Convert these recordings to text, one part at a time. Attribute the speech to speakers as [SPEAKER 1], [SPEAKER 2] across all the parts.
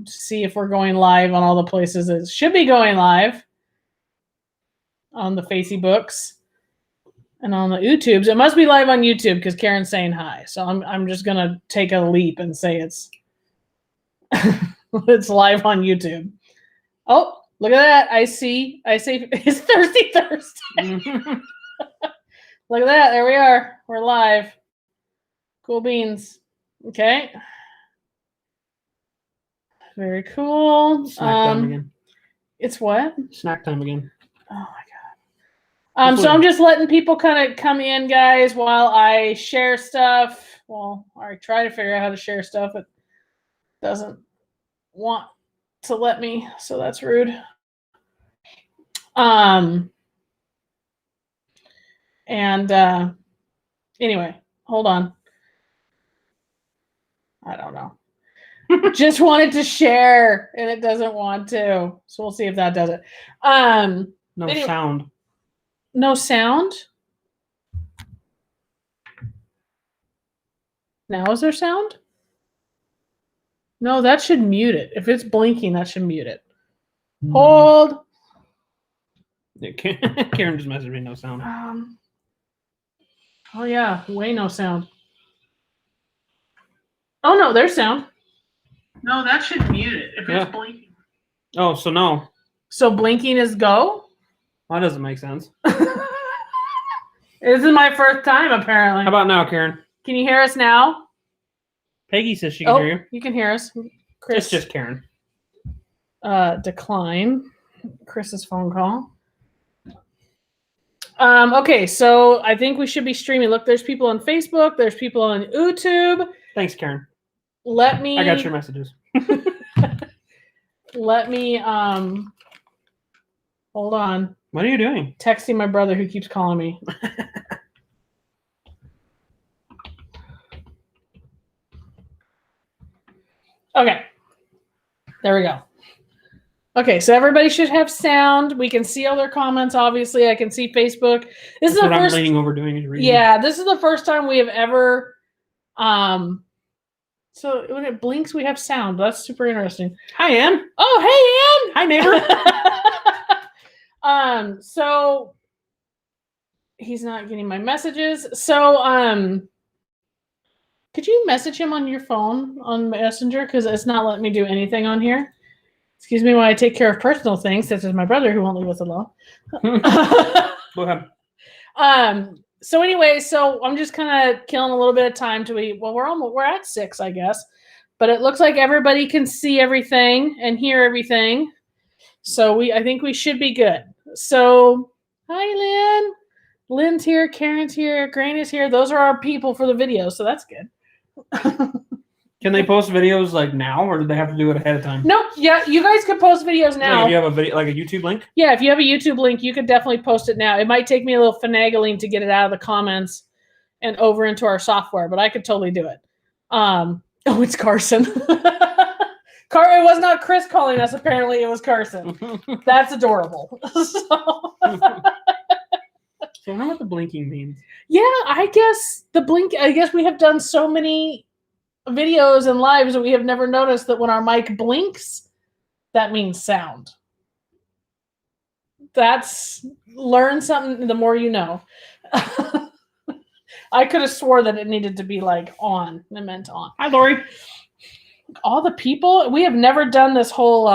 [SPEAKER 1] See if we're going live on all the places it should be going live. On the Facebooks and on the YouTubes. It must be live on YouTube because Karen's saying hi. So I'm just gonna take a leap and say it's it's live on YouTube. Oh, look at that. I see it's Thirsty Thursday. Look at that. There we are. We're live. Cool beans. Okay. Very cool.
[SPEAKER 2] Snack time again.
[SPEAKER 1] It's what?
[SPEAKER 2] Snack time again.
[SPEAKER 1] Oh my God. So I'm just letting people kind of come in, guys, while I share stuff. Well, I try to figure out how to share stuff. It doesn't want to let me, so that's rude. Anyway, hold on. I don't know. Just wanted to share and it doesn't want to. So we'll see if that does it.
[SPEAKER 2] No sound.
[SPEAKER 1] No sound? Now is there sound? No, that should mute it. If it's blinking, that should mute it. Hold.
[SPEAKER 2] Yeah, Karen just messaged me, no sound.
[SPEAKER 1] Oh yeah, way no sound. Oh no, there's sound. No, that should mute it if it's blinking.
[SPEAKER 2] Oh, so no.
[SPEAKER 1] So blinking is go?
[SPEAKER 2] That doesn't make sense.
[SPEAKER 1] This is my first time, apparently.
[SPEAKER 2] How about now, Karen?
[SPEAKER 1] Can you hear us now?
[SPEAKER 2] Peggy says she can hear you.
[SPEAKER 1] You can hear us. Chris.
[SPEAKER 2] It's just Karen.
[SPEAKER 1] Decline. Chris's phone call. Okay, so I think we should be streaming. Look, there's people on Facebook. There's people on YouTube.
[SPEAKER 2] Thanks, Karen.
[SPEAKER 1] I
[SPEAKER 2] got your messages.
[SPEAKER 1] Let me hold on.
[SPEAKER 2] What are you doing?
[SPEAKER 1] Texting my brother who keeps calling me. Okay. There we go. Okay, so everybody should have sound. We can see all their comments, obviously. I can see Facebook. This is the first.
[SPEAKER 2] I'm leaning over doing is reading.
[SPEAKER 1] Yeah, this is the first time we have ever so when it blinks, we have sound. That's super interesting.
[SPEAKER 2] Hi, Ann.
[SPEAKER 1] Oh, hey,
[SPEAKER 2] Hi, neighbor.
[SPEAKER 1] So he's not getting my messages. So, could you message him on your phone on Messenger? Because it's not letting me do anything on here. Excuse me while I take care of personal things, such as my brother who won't leave us alone.
[SPEAKER 2] Go ahead.
[SPEAKER 1] So anyway, so I'm just kind of killing a little bit of time to eat. Well, we're at 6, I guess, but it looks like everybody can see everything and hear everything. So I think we should be good. So hi, Lynn. Lynn's here. Karen's here. Granny's here. Those are our people for the video. So that's good.
[SPEAKER 2] Can they post videos like now, or do they have to do it ahead of time?
[SPEAKER 1] No, yeah, you guys could post videos now.
[SPEAKER 2] Like if you have a video, like a YouTube link?
[SPEAKER 1] Yeah, if you have a YouTube link, you could definitely post it now. It might take me a little finagling to get it out of the comments and over into our software, but I could totally do it. Oh, it's Carson. It was not Chris calling us. Apparently, it was Carson. That's adorable.
[SPEAKER 2] So I don't know what the blinking means.
[SPEAKER 1] Yeah, I guess we have done so many videos and lives that we have never noticed that when our mic blinks, that means sound. That's learn something. The more you know. I could have swore that it needed to be like on. It meant on.
[SPEAKER 2] Hi, Lori.
[SPEAKER 1] All the people, we have never done this whole.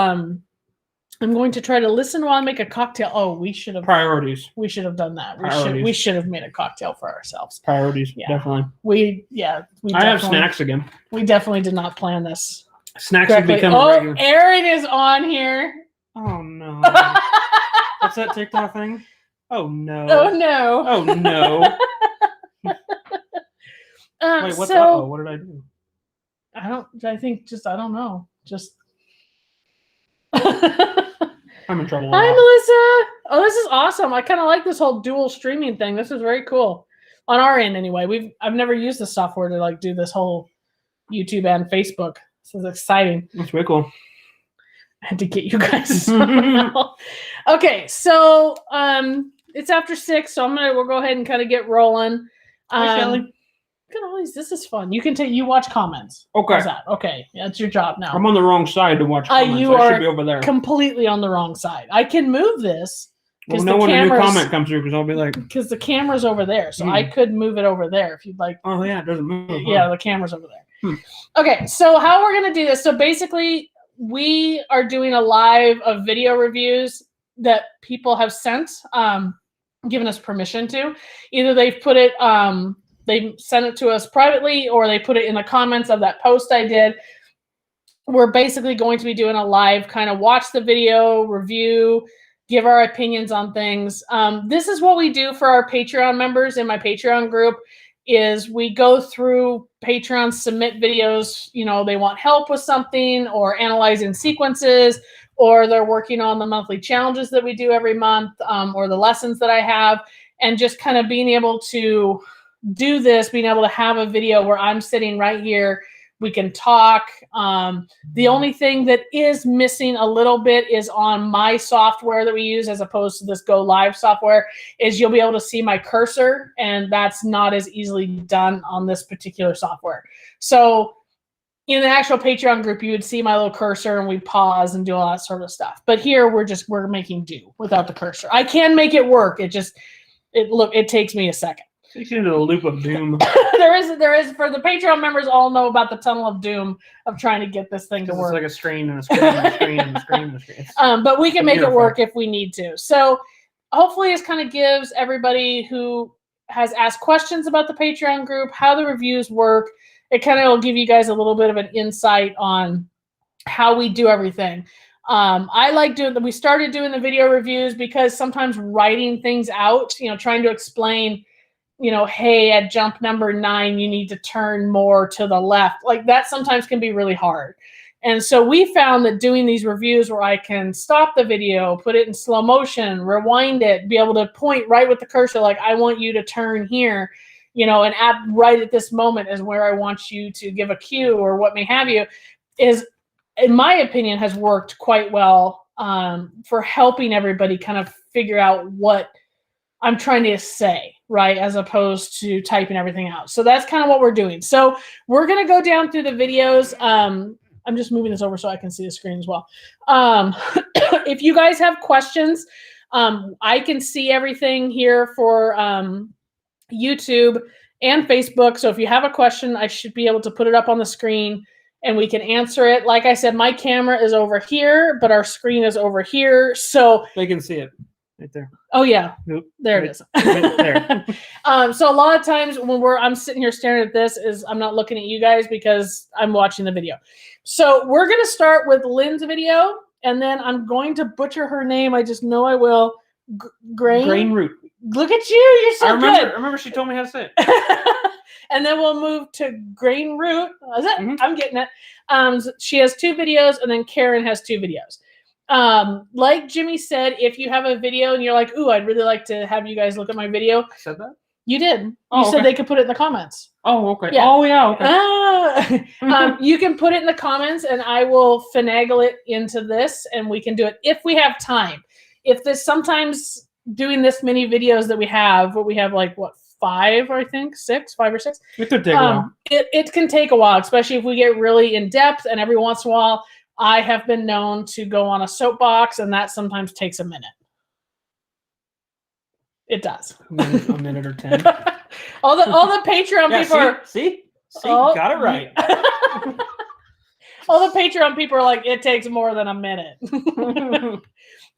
[SPEAKER 1] I'm going to try to listen while I make a cocktail. Oh, we should have
[SPEAKER 2] priorities.
[SPEAKER 1] We should have done that. We should have made a cocktail for ourselves.
[SPEAKER 2] Priorities,
[SPEAKER 1] yeah.
[SPEAKER 2] Definitely. I have snacks again.
[SPEAKER 1] We definitely did not plan this.
[SPEAKER 2] Snacks have become regular.
[SPEAKER 1] Aaron is on here.
[SPEAKER 2] Oh no. What's that TikTok thing? Oh no.
[SPEAKER 1] Oh no.
[SPEAKER 2] Oh no. Wait, what's what did I do?
[SPEAKER 1] I don't know. Just
[SPEAKER 2] I'm in trouble.
[SPEAKER 1] Hi, Melissa. Oh, this is awesome. I kind of like this whole dual streaming thing. This is very cool. On our end, anyway. I've never used this software to like do this whole YouTube and Facebook. This is exciting.
[SPEAKER 2] That's very cool.
[SPEAKER 1] I had to get you guys. Okay, so it's after 6, so we'll go ahead and kind of get rolling.
[SPEAKER 2] Hi, Shelly.
[SPEAKER 1] Look at all these. This is fun. You can take. You watch comments.
[SPEAKER 2] Okay.
[SPEAKER 1] How's that? Okay, that's your job now.
[SPEAKER 2] I'm on the wrong side to watch comments.
[SPEAKER 1] You
[SPEAKER 2] I
[SPEAKER 1] are
[SPEAKER 2] should be over there.
[SPEAKER 1] completely on the wrong side. I can move this
[SPEAKER 2] Well,
[SPEAKER 1] because
[SPEAKER 2] no
[SPEAKER 1] the
[SPEAKER 2] when a new
[SPEAKER 1] camera's
[SPEAKER 2] comment comes through, because I'll be like,
[SPEAKER 1] because the camera's over there, so I could move it over there if you'd like.
[SPEAKER 2] oh yeah, it doesn't move. Huh?
[SPEAKER 1] Yeah, the camera's over there. Okay, so how we're gonna do this? So basically, we are doing a live of video reviews that people have sent, given us permission to. Either they've put it, they sent it to us privately, or they put it in the comments of that post I did. We're basically going to be doing a live kind of watch the video, review, give our opinions on things. This is what we do for our Patreon members in my Patreon group. Is we go through Patreon, submit videos, you know, they want help with something or analyzing sequences, or they're working on the monthly challenges that we do every month, or the lessons that I have, and just kind of being able to do this, being able to have a video where I'm sitting right here, we can talk. The only thing that is missing a little bit is on my software that we use as opposed to this Go Live software is you'll be able to see my cursor, and that's not as easily done on this particular software. So in the actual Patreon group, you would see my little cursor and we pause and do all that sort of stuff. But here we're making do without the cursor. I can make it work. It takes me a second.
[SPEAKER 2] Takes you into the loop of doom.
[SPEAKER 1] there is for the Patreon members all know about the tunnel of doom of trying to get this thing to work.
[SPEAKER 2] It's like a strain and a screen and a screen and a screen and a screen.
[SPEAKER 1] But we can make it work if we need to. So hopefully this kind of gives everybody who has asked questions about the Patreon group how the reviews work. It kind of will give you guys a little bit of an insight on how we do everything. I like we started doing the video reviews because sometimes writing things out, trying to explain, hey, at jump number 9, you need to turn more to the left. Like that sometimes can be really hard. And so we found that doing these reviews where I can stop the video, put it in slow motion, rewind it, be able to point right with the cursor, like I want you to turn here, and right at this moment is where I want you to give a cue or what may have you, is, in my opinion, has worked quite well for helping everybody kind of figure out what I'm trying to say, right, as opposed to typing everything out. So that's kind of what we're doing. So we're going to go down through the videos. I'm just moving this over so I can see the screen as well. If you guys have questions, I can see everything here for YouTube and Facebook. So if you have a question, I should be able to put it up on the screen and we can answer it. Like I said, my camera is over here, but our screen is over here. So
[SPEAKER 2] they can see it right there.
[SPEAKER 1] Oh yeah,
[SPEAKER 2] nope.
[SPEAKER 1] There it is.
[SPEAKER 2] Right there.
[SPEAKER 1] So a lot of times when I'm sitting here staring at this, I'm not looking at you guys because I'm watching the video. So we're gonna start with Lynn's video, and then I'm going to butcher her name. I just know I will.
[SPEAKER 2] Grain root.
[SPEAKER 1] Look at you! You're so good.
[SPEAKER 2] I remember she told me how to say it.
[SPEAKER 1] And then we'll move to Grain Root. Is it?
[SPEAKER 2] Mm-hmm.
[SPEAKER 1] I'm getting it. She has 2 videos, and then Karen has 2 videos. Like Jimmy said, if you have a video and you're like, ooh, I'd really like to have you guys look at my video.
[SPEAKER 2] I said that?
[SPEAKER 1] You did.
[SPEAKER 2] Oh,
[SPEAKER 1] you said they could put it in the comments.
[SPEAKER 2] Oh, okay.
[SPEAKER 1] Yeah.
[SPEAKER 2] Oh, yeah, okay.
[SPEAKER 1] You can put it in the comments, and I will finagle it into this, and we can do it if we have time. If this sometimes doing this many videos that we have like, what, 5, I think, 6, 5 or 6.
[SPEAKER 2] It could take a while.
[SPEAKER 1] It can take a while, especially if we get really in depth, and every once in a while, I have been known to go on a soapbox, and that sometimes takes a minute. It does.
[SPEAKER 2] A minute or 10.
[SPEAKER 1] all the Patreon people
[SPEAKER 2] See, got it right.
[SPEAKER 1] All the Patreon people are like, it takes more than a minute.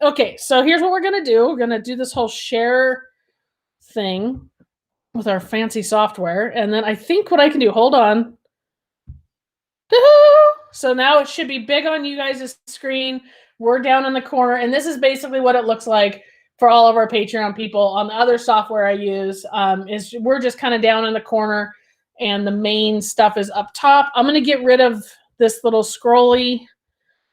[SPEAKER 1] Okay, so here's what we're gonna do. We're gonna do this whole share thing with our fancy software, and then I think what I can do. Hold on. So now it should be big on you guys' screen. We're down in the corner, and this is basically what it looks like for all of our Patreon people. On the other software I use, is we're just kind of down in the corner, and the main stuff is up top. I'm going to get rid of this little scrolly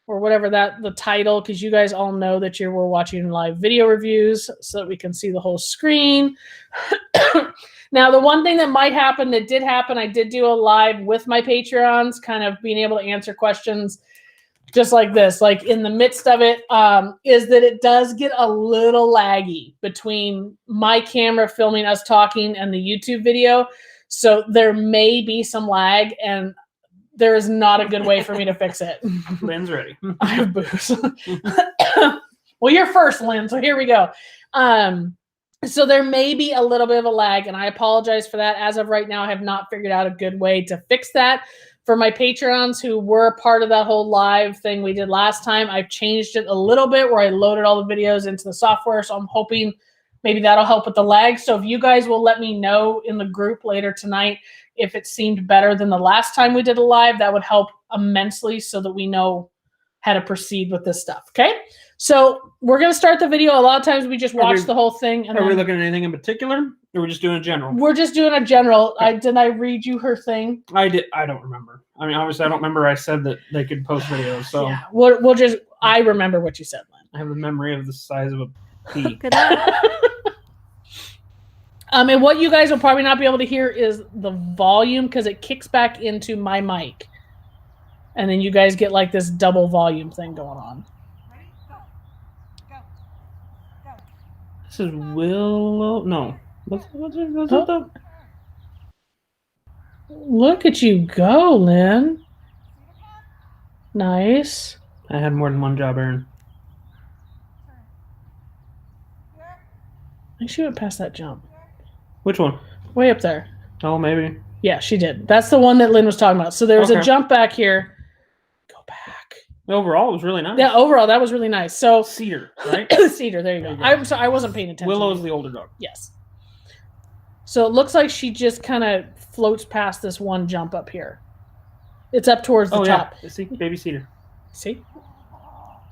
[SPEAKER 1] or whatever the title, because you guys all know that we're watching live video reviews so that we can see the whole screen. Now, the one thing that might happen, that did happen, I did do a live with my Patreons, kind of being able to answer questions just like this, like in the midst of it, is that it does get a little laggy between my camera filming us talking and the YouTube video. So there may be some lag, and there is not a good way for me to fix it.
[SPEAKER 2] Lynn's ready.
[SPEAKER 1] I have booze. Well, you're first, Lynn, so here we go. So there may be a little bit of a lag, and I apologize for that. As of right now, I have not figured out a good way to fix that. For my Patreons who were part of that whole live thing we did last time, I've changed it a little bit where I loaded all the videos into the software, so I'm hoping maybe that'll help with the lag. So if you guys will let me know in the group later tonight if it seemed better than the last time we did a live, that would help immensely so that we know how to proceed with this stuff, okay? So we're going to start the video. A lot of times we just watch the whole thing. And
[SPEAKER 2] are we looking at anything in particular? Or are we just doing a general?
[SPEAKER 1] We're just doing a general.
[SPEAKER 2] Okay.
[SPEAKER 1] Did I read you her thing?
[SPEAKER 2] I did. I don't remember. I mean, obviously, I don't remember I said that they could post videos. So
[SPEAKER 1] Yeah, we'll just, I remember what you said, Lynn.
[SPEAKER 2] I have a memory of the size of a pea.
[SPEAKER 3] Good luck.
[SPEAKER 1] And what you guys will probably not be able to hear is the volume because it kicks back into my mic. And then you guys get like this double volume thing going on.
[SPEAKER 3] Ready? Go. Go. Go.
[SPEAKER 2] This is Willow. No. What's the?
[SPEAKER 1] Look at you go, Lynn. Nice.
[SPEAKER 2] I had more than one job, Aaron.
[SPEAKER 3] Here.
[SPEAKER 1] I think she went past that jump.
[SPEAKER 2] Which one?
[SPEAKER 1] Way up there.
[SPEAKER 2] Oh, maybe.
[SPEAKER 1] Yeah, she did. That's the one that Lynn was talking about. So there was a
[SPEAKER 2] Okay.
[SPEAKER 1] jump back here. Go back.
[SPEAKER 2] Overall, it was really nice.
[SPEAKER 1] Yeah, overall, that was really nice. So
[SPEAKER 2] Cedar, right?
[SPEAKER 1] Cedar, there you go.
[SPEAKER 2] There you go.
[SPEAKER 1] I'm sorry, I wasn't paying attention.
[SPEAKER 2] Willow's the older dog.
[SPEAKER 1] Yes. So it looks like she just kind of floats past this one jump up here. It's up towards the top.
[SPEAKER 2] Yeah. See, baby Cedar.
[SPEAKER 1] See?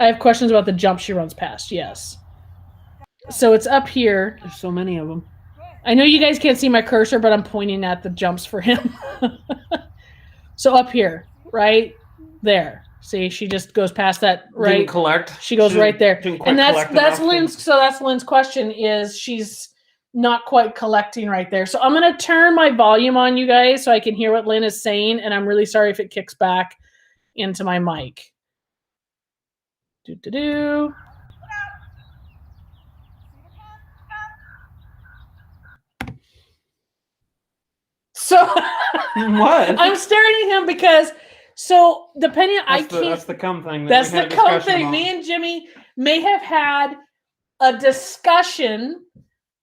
[SPEAKER 1] I have questions about the jump she runs past. Yes. So it's up here.
[SPEAKER 2] There's so many of them.
[SPEAKER 1] I know you guys can't see my cursor, but I'm pointing at the jumps for him. So up here, right there. See, she just goes past that, right?
[SPEAKER 2] Didn't collect.
[SPEAKER 1] She goes right there.
[SPEAKER 2] Didn't quite
[SPEAKER 1] And that's
[SPEAKER 2] collect enough.
[SPEAKER 1] Lynn's, so that's Lynn's question is she's not quite collecting right there. So I'm going to turn my volume on, you guys, so I can hear what Lynn is saying, and I'm really sorry if it kicks back into my mic. Do-do-do. So
[SPEAKER 2] What?
[SPEAKER 1] I'm staring at him because, so depending,
[SPEAKER 2] That's the cum thing.
[SPEAKER 1] That's
[SPEAKER 2] we had
[SPEAKER 1] the
[SPEAKER 2] a
[SPEAKER 1] cum
[SPEAKER 2] discussion
[SPEAKER 1] thing.
[SPEAKER 2] about.
[SPEAKER 1] Me and Jimmy may have had a discussion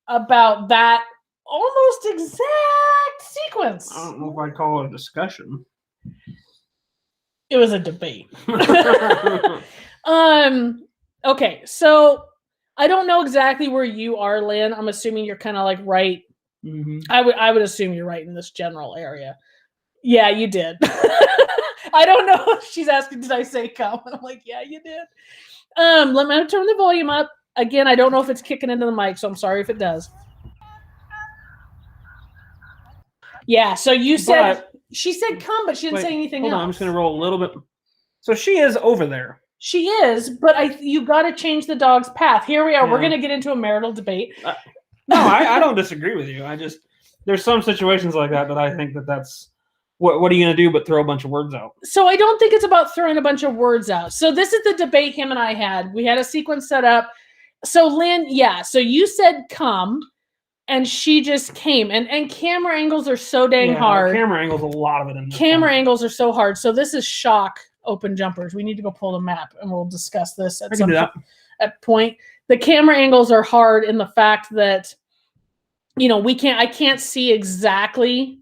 [SPEAKER 1] about that almost exact sequence.
[SPEAKER 2] I don't know if I'd call it a discussion.
[SPEAKER 1] It was a debate. Okay, so I don't know exactly where you are, Lynn. I'm assuming you're kind of like right.
[SPEAKER 2] Mm-hmm.
[SPEAKER 1] I would assume you're right in this general area. Yeah, you did. I don't know if she's asking, did I say come? And I'm like, yeah, you did. Let me turn the volume up. Again, I don't know if it's kicking into the mic, so I'm sorry if it does. Yeah, so you said, she said come, but she didn't say anything
[SPEAKER 2] Hold
[SPEAKER 1] else.
[SPEAKER 2] on, I'm just going to roll a little bit. So she is over there.
[SPEAKER 1] She is, but you got to change the dog's path. Here we are. We're
[SPEAKER 2] Yeah.
[SPEAKER 1] going to get into a marital debate.
[SPEAKER 2] No, I don't disagree with you. There's some situations like that I think that's, what are you going to do but throw a bunch of words out?
[SPEAKER 1] So I don't think it's about throwing a bunch of words out. So this is the debate him and I had. We had a sequence set up. So Lynn, yeah. So you said come, and she just came. And camera angles are so dang hard.
[SPEAKER 2] Camera angles, a lot of it in this
[SPEAKER 1] Camera
[SPEAKER 2] one.
[SPEAKER 1] angles are so hard. So this is shock open jumpers. We need to go pull the map, and we'll discuss this
[SPEAKER 2] I
[SPEAKER 1] at
[SPEAKER 2] can
[SPEAKER 1] some
[SPEAKER 2] do that.
[SPEAKER 1] point. The camera angles are hard in the fact that, I can't see exactly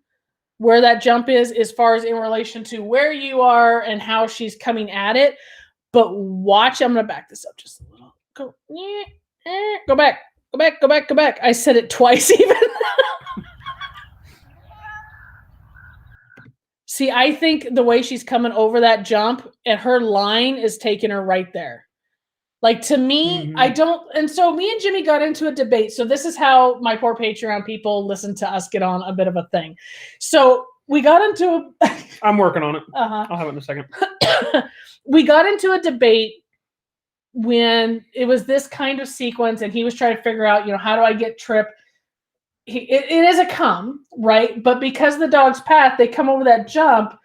[SPEAKER 1] where that jump is as far as in relation to where you are and how she's coming at it. But watch, I'm going to back this up just a little. Go back. Go back, go back, go back. I said it twice even. See, I think the way she's coming over that jump and her line is taking her right there. Like, to me, I don't. And so me and Jimmy got into a debate. So this is how my poor Patreon people listen to us get on a bit of a thing. So we got into
[SPEAKER 2] I'm working on it.
[SPEAKER 1] uh-huh.
[SPEAKER 2] I'll have it in a second.
[SPEAKER 1] We got into a debate when it was this kind of sequence, and he was trying to figure out, how do I get Trip? It is a come, right? But because of the dog's path, they come over that jump,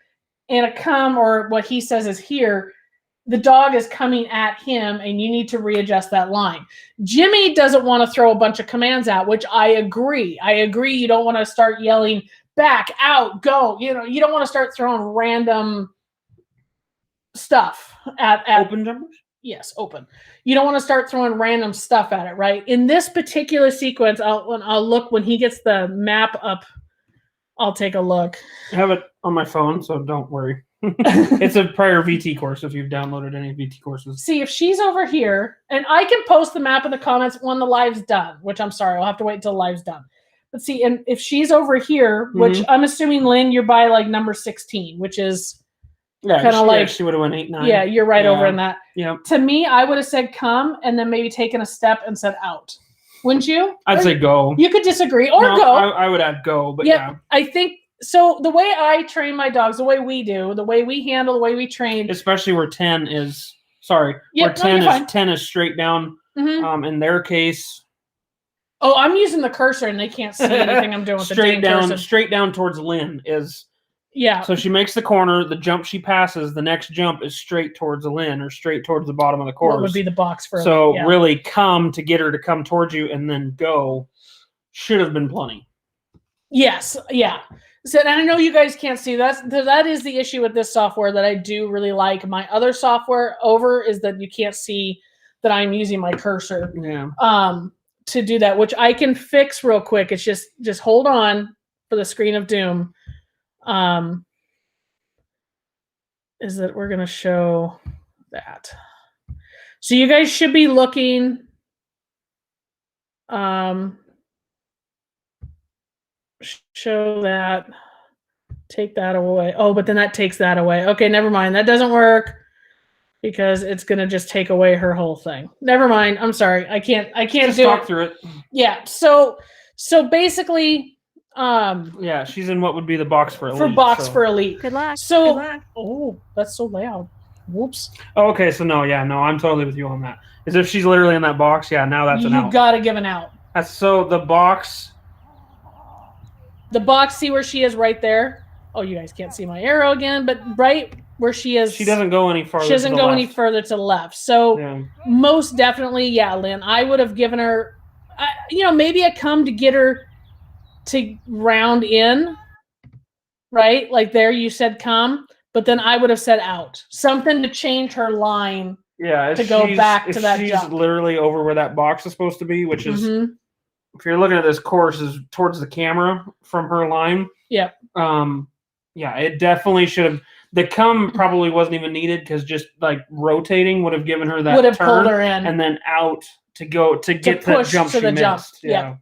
[SPEAKER 1] and a come, or what he says is here, the dog is coming at him, and you need to readjust that line. Jimmy doesn't want to throw a bunch of commands out, which I agree. I agree you don't want to start yelling back, out, go. You know, you don't want to start throwing random stuff at
[SPEAKER 2] Open jumpers?
[SPEAKER 1] yes, open. You don't want to start throwing random stuff at it, right? In this particular sequence, I'll look when he gets the map up. I'll take a look.
[SPEAKER 2] I have it on my phone, so don't worry. It's a prior VT course if you've downloaded any VT courses.
[SPEAKER 1] See, if she's over here, and I can post the map in the comments when the live's done, which I'm sorry, I'll have to wait until the live's done. But see, and if she's over here, which I'm assuming, Lynn, you're by like number 16, which is
[SPEAKER 2] Yeah,
[SPEAKER 1] kinda like-
[SPEAKER 2] she would have went 8, 9.
[SPEAKER 1] yeah, you're right over
[SPEAKER 2] Yeah.
[SPEAKER 1] in that.
[SPEAKER 2] Yeah.
[SPEAKER 1] To me, I would have said come and then maybe taken a step and said out. Wouldn't you?
[SPEAKER 2] I'd
[SPEAKER 1] Or
[SPEAKER 2] say go.
[SPEAKER 1] you could disagree or
[SPEAKER 2] No,
[SPEAKER 1] go.
[SPEAKER 2] I would add go, but
[SPEAKER 1] Yep.
[SPEAKER 2] yeah.
[SPEAKER 1] I think so. The way I train my dogs, the way we do, the way we handle, the way we train.
[SPEAKER 2] Especially where 10 is sorry,
[SPEAKER 1] Yep,
[SPEAKER 2] where
[SPEAKER 1] no,
[SPEAKER 2] 10
[SPEAKER 1] you're
[SPEAKER 2] is
[SPEAKER 1] fine.
[SPEAKER 2] 10 is straight down.
[SPEAKER 1] Mhm.
[SPEAKER 2] In their case,
[SPEAKER 1] Oh, I'm using the cursor and they can't see anything I'm doing with the
[SPEAKER 2] straight
[SPEAKER 1] dang
[SPEAKER 2] down,
[SPEAKER 1] cursor.
[SPEAKER 2] straight down towards Lynn is.
[SPEAKER 1] Yeah.
[SPEAKER 2] So she makes the corner. The jump she passes, the next jump is straight towards the Lynn or straight towards the bottom of the course.
[SPEAKER 1] What would be the box for?
[SPEAKER 2] So
[SPEAKER 1] yeah.
[SPEAKER 2] really, come to get her to come towards you and then go should have been plenty.
[SPEAKER 1] Yes, yeah. So, and I know you guys can't see that is the issue with this software that I do really like. My other software over is that you can't see that I'm using my cursor
[SPEAKER 2] Yeah.
[SPEAKER 1] to do that, which I can fix real quick. It's just hold on for the screen of doom. Is that we're gonna show that. So you guys should be looking. Show that. Take that away. Oh, but then that takes that away. Okay, never mind. That doesn't work because it's gonna just take away her whole thing. Never mind. I'm sorry. I can't
[SPEAKER 2] Just
[SPEAKER 1] do
[SPEAKER 2] talk
[SPEAKER 1] it.
[SPEAKER 2] through it.
[SPEAKER 1] Yeah. So basically,
[SPEAKER 2] Yeah, she's in what would be the box for elite.
[SPEAKER 1] for box
[SPEAKER 2] so.
[SPEAKER 1] for elite.
[SPEAKER 3] Good luck.
[SPEAKER 1] So
[SPEAKER 3] Good luck.
[SPEAKER 1] oh, that's so loud. Whoops.
[SPEAKER 2] Oh, okay, so no, I'm totally with you on that. As if she's literally in that box, yeah, now that's an
[SPEAKER 1] You
[SPEAKER 2] out.
[SPEAKER 1] gotta give an out.
[SPEAKER 2] That's so the box.
[SPEAKER 1] The box, see where she is right there. Oh, you guys can't see my arrow again, but right where she is.
[SPEAKER 2] She doesn't go any farther.
[SPEAKER 1] She doesn't
[SPEAKER 2] to the
[SPEAKER 1] go
[SPEAKER 2] left.
[SPEAKER 1] any further to the left. So
[SPEAKER 2] Yeah.
[SPEAKER 1] most definitely, yeah, Lynn. I would have given her, maybe a come to get her to round in, right? Like there, you said come, but then I would have said out. Something to change her line.
[SPEAKER 2] Yeah, if
[SPEAKER 1] To go
[SPEAKER 2] she's-
[SPEAKER 1] back
[SPEAKER 2] if
[SPEAKER 1] to that
[SPEAKER 2] she's
[SPEAKER 1] jump.
[SPEAKER 2] literally over where that box is supposed to be, which is
[SPEAKER 1] Mhm.
[SPEAKER 2] if you're looking at this course is towards the camera from her line.
[SPEAKER 1] Yep.
[SPEAKER 2] Yeah, it definitely should have. The come probably wasn't even needed because just like rotating would have given her that
[SPEAKER 1] Would have
[SPEAKER 2] turn
[SPEAKER 1] pulled her in.
[SPEAKER 2] and then out to go to get to that
[SPEAKER 1] push
[SPEAKER 2] jump
[SPEAKER 1] to
[SPEAKER 2] she
[SPEAKER 1] the jump.
[SPEAKER 2] missed.
[SPEAKER 1] Yep.
[SPEAKER 2] Yeah,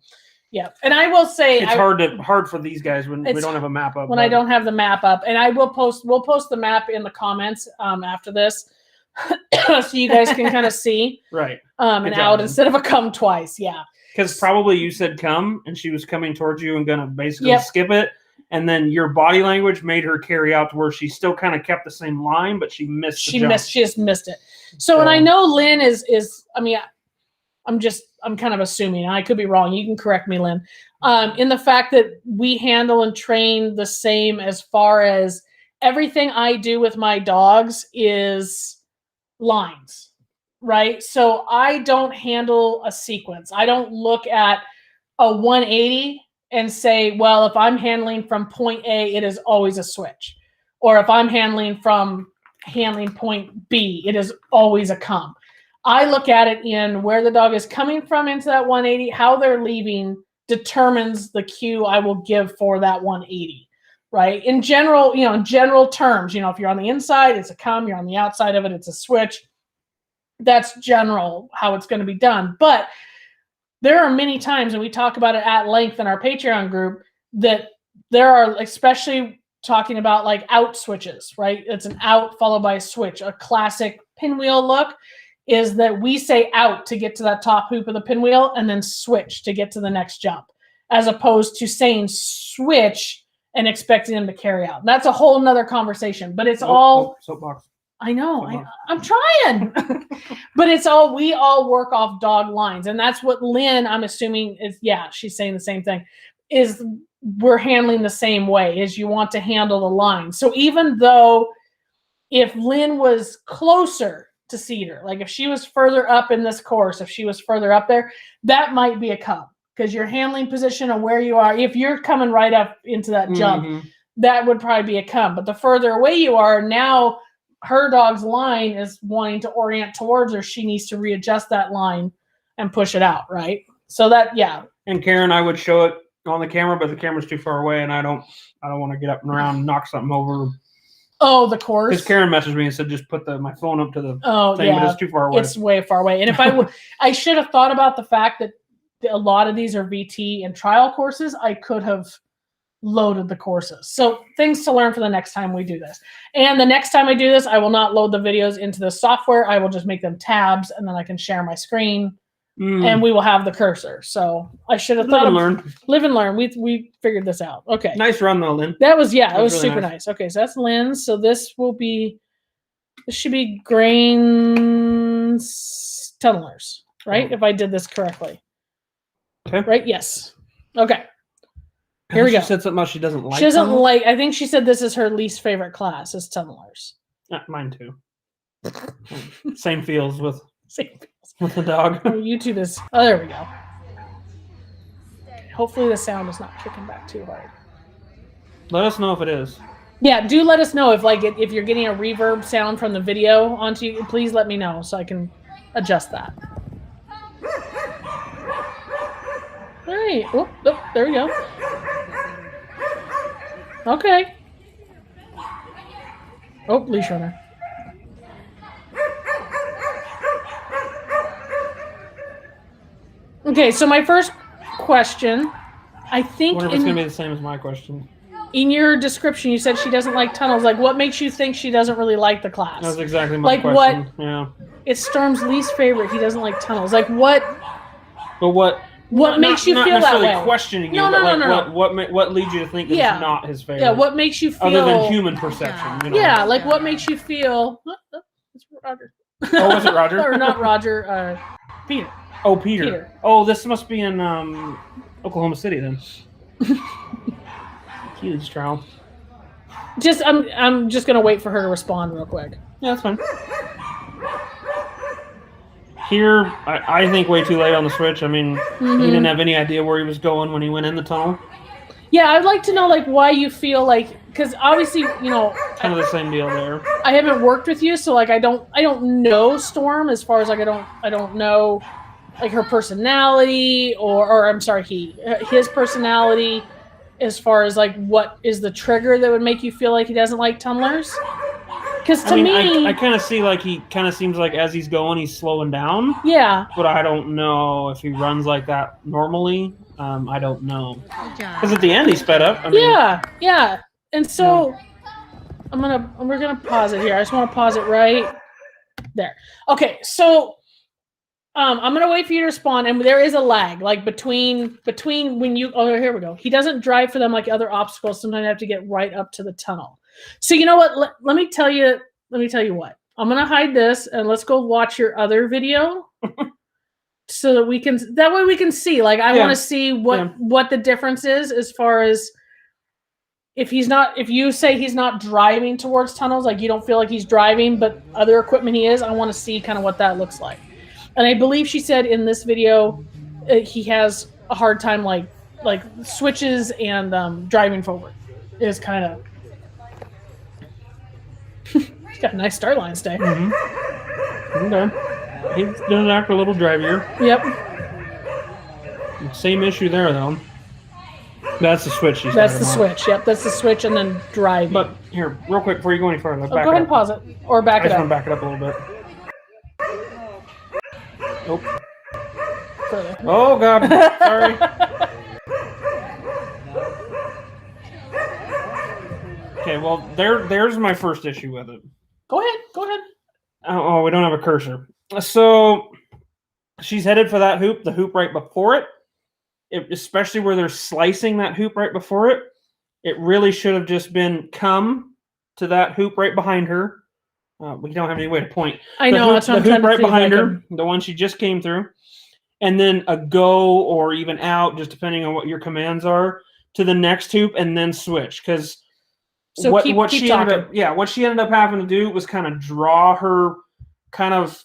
[SPEAKER 1] Yeah. And I will say,
[SPEAKER 2] it's hard for these guys when we
[SPEAKER 1] It's-
[SPEAKER 2] don't have a map up.
[SPEAKER 1] when I
[SPEAKER 2] but-
[SPEAKER 1] don't have the map up, and we'll post the map in the comments after this, so you guys can kind of see
[SPEAKER 2] right.
[SPEAKER 1] an
[SPEAKER 2] Good
[SPEAKER 1] out
[SPEAKER 2] job.
[SPEAKER 1] instead of a come twice. Yeah.
[SPEAKER 2] Because probably you said come and she was coming towards you and gonna basically
[SPEAKER 1] Yep.
[SPEAKER 2] skip it. And then your body language made her carry out to where she still kind of kept the same line, but she missed the
[SPEAKER 1] She
[SPEAKER 2] jump.
[SPEAKER 1] just missed it. So, and I know Lynn is I mean, I'm kind of assuming, I could be wrong. You can correct me, Lynn. In the fact that we handle and train the same as far as everything I do with my dogs is lines, right? So I don't handle a sequence. I don't look at a 180 and say, well, if I'm handling from point A, it is always a switch. Or if I'm handling point B, it is always a come. I look at it in where the dog is coming from into that 180, how they're leaving determines the cue I will give for that 180, right? In general terms, if you're on the inside, it's a come, you're on the outside of it, it's a switch. That's general how it's going to be done. But there are many times, and we talk about it at length in our Patreon group, that there are, especially talking about like out switches, right? It's an out followed by a switch. A classic pinwheel look is that we say out to get to that top hoop of the pinwheel and then switch to get to the next jump, as opposed to saying switch and expecting them to carry out. That's a whole nother conversation, but it's all,
[SPEAKER 2] soapbox.
[SPEAKER 1] I know, I'm trying, but we all work off dog lines. And that's what Lynn, I'm assuming is, yeah, she's saying the same thing, is we're handling the same way, is you want to handle the line. So even though if Lynn was closer to Cedar, like if she was further up in this course, if she was further up there, that might be a come. because your handling position and where you are, if you're coming right up into that jump,
[SPEAKER 2] Mhm.
[SPEAKER 1] that would probably be a come. But the further away you are, now her dog's line is wanting to orient towards her. She needs to readjust that line and push it out, right? So that, yeah.
[SPEAKER 2] And Karen, I would show it on the camera, but the camera's too far away, and I don't want to get up and around and knock something over.
[SPEAKER 1] Oh, the course.
[SPEAKER 2] Because Karen messaged me and said just put my phone up to the
[SPEAKER 1] Oh,
[SPEAKER 2] thing, but
[SPEAKER 1] yeah.
[SPEAKER 2] it's too far away.
[SPEAKER 1] It's way far away. And if I would, I should have thought about the fact that a lot of these are VT and trial courses. I could have loaded the courses. So things to learn for the next time we do this. And the next time I do this, I will not load the videos into the software. I will just make them tabs, and then I can share my screen, and we will have the cursor. So I should have thought live and learn. We figured this out. Okay.
[SPEAKER 2] Nice run though, Lynn.
[SPEAKER 1] That was, yeah, it was
[SPEAKER 2] really
[SPEAKER 1] super nice. Okay, so that's Lynn's. So this should be Grain's Tunnelers, right?
[SPEAKER 2] Oh.
[SPEAKER 1] If I did this correctly.
[SPEAKER 2] Okay.
[SPEAKER 1] Right? Yes. Okay. Here we go.
[SPEAKER 2] She said something else she doesn't like.
[SPEAKER 1] She doesn't
[SPEAKER 2] tunnels?
[SPEAKER 1] like, I think she said this is her least favorite class, is Tunnelers.
[SPEAKER 2] Mine too. Same feels with
[SPEAKER 1] Same.
[SPEAKER 2] the dog.
[SPEAKER 1] Oh, YouTube is, oh, there we go. Hopefully the sound is not kicking back too hard.
[SPEAKER 2] Let us know if it is.
[SPEAKER 1] Yeah, do let us know if you're getting a reverb sound from the video onto you. Please let me know so I can adjust that. All right. Oh, there we go. Okay. Oh, leash runner. Okay, so my first question, I think
[SPEAKER 2] I wonder if it's going to be the same as my question.
[SPEAKER 1] in your description, you said she doesn't like tunnels. Like, what makes you think she doesn't really like the class?
[SPEAKER 2] That's exactly my
[SPEAKER 1] Like
[SPEAKER 2] question. Yeah.
[SPEAKER 1] It's Storm's least favorite. He doesn't like tunnels. Like, what
[SPEAKER 2] But what
[SPEAKER 1] makes you
[SPEAKER 2] not
[SPEAKER 1] feel that
[SPEAKER 2] necessarily
[SPEAKER 1] way?
[SPEAKER 2] questioning you,
[SPEAKER 1] No,
[SPEAKER 2] but
[SPEAKER 1] no,
[SPEAKER 2] like
[SPEAKER 1] no.
[SPEAKER 2] what leads you to think
[SPEAKER 1] Yeah.
[SPEAKER 2] it's not his favorite?
[SPEAKER 1] Yeah, what makes you feel?
[SPEAKER 2] other than human perception? You know?
[SPEAKER 1] Yeah, like what makes you feel? It's Roger.
[SPEAKER 2] Oh, was it Roger?
[SPEAKER 1] Or not Roger? Peter.
[SPEAKER 2] Oh, Peter.
[SPEAKER 1] Peter.
[SPEAKER 2] Oh, this must be in Oklahoma City then. Huge trial.
[SPEAKER 1] I'm just gonna wait for her to respond real quick.
[SPEAKER 2] Yeah, that's fine. Here, I think way too late on the switch. I mean, he didn't have any idea where he was going when he went in the tunnel.
[SPEAKER 1] Yeah, I'd like to know like why you feel like, because obviously, you know,
[SPEAKER 2] Kind of the same deal there.
[SPEAKER 1] I haven't worked with you, so like I don't know Storm as far as like I don't know like her personality or I'm sorry, his personality as far as like what is the trigger that would make you feel like he doesn't like tunnelers. Because to me,
[SPEAKER 2] I kind of see like he kind of seems like as he's going, he's slowing down.
[SPEAKER 1] yeah,
[SPEAKER 2] But I don't know if he runs like that normally. I don't know. Because at the end, he sped up. I mean,
[SPEAKER 1] yeah. And so we're gonna pause it here. I just want to pause it right there. Okay, so I'm gonna wait for you to respond, and there is a lag, like between when you. Oh, here we go. He doesn't drive for them like other obstacles. Sometimes you have to get right up to the tunnel. So you know what? Let me tell you what. I'm gonna hide this, and let's go watch your other video, so that we can. That way we can see. Like I want to see what the difference is as far as if you say he's not driving towards tunnels, like you don't feel like he's driving, but other equipment he is. I want to see kind of what that looks like. And I believe she said in this video he has a hard time like switches and driving forward is kind of. He's got a nice start line today.
[SPEAKER 2] Okay. He does act a little drivier.
[SPEAKER 1] Yep.
[SPEAKER 2] Same issue there though. That's the switch.
[SPEAKER 1] That's the switch. Yep, that's the switch, and then driving.
[SPEAKER 2] But here, real quick, before you go any further,
[SPEAKER 1] go ahead and pause it or back
[SPEAKER 2] I
[SPEAKER 1] it
[SPEAKER 2] just
[SPEAKER 1] up.
[SPEAKER 2] want to back it up a little bit. Nope.
[SPEAKER 1] Further.
[SPEAKER 2] Oh God, sorry. Okay, well, there's my first issue with it.
[SPEAKER 1] Go ahead.
[SPEAKER 2] Oh, we don't have a cursor. So she's headed for that hoop, the hoop right before it. Especially where they're slicing that hoop right before it. It really should have just been come to that hoop right behind her. We don't have any way to point.
[SPEAKER 1] I know, that's what I'm trying to
[SPEAKER 2] right
[SPEAKER 1] see if
[SPEAKER 2] behind
[SPEAKER 1] I
[SPEAKER 2] her,
[SPEAKER 1] can-
[SPEAKER 2] the one she just came through. And then a go or even out, just depending on what your commands are, to the next hoop and then switch. Because
[SPEAKER 1] So
[SPEAKER 2] what
[SPEAKER 1] keep
[SPEAKER 2] she ended
[SPEAKER 1] talking.
[SPEAKER 2] what she ended up having to do was kind of draw her kind of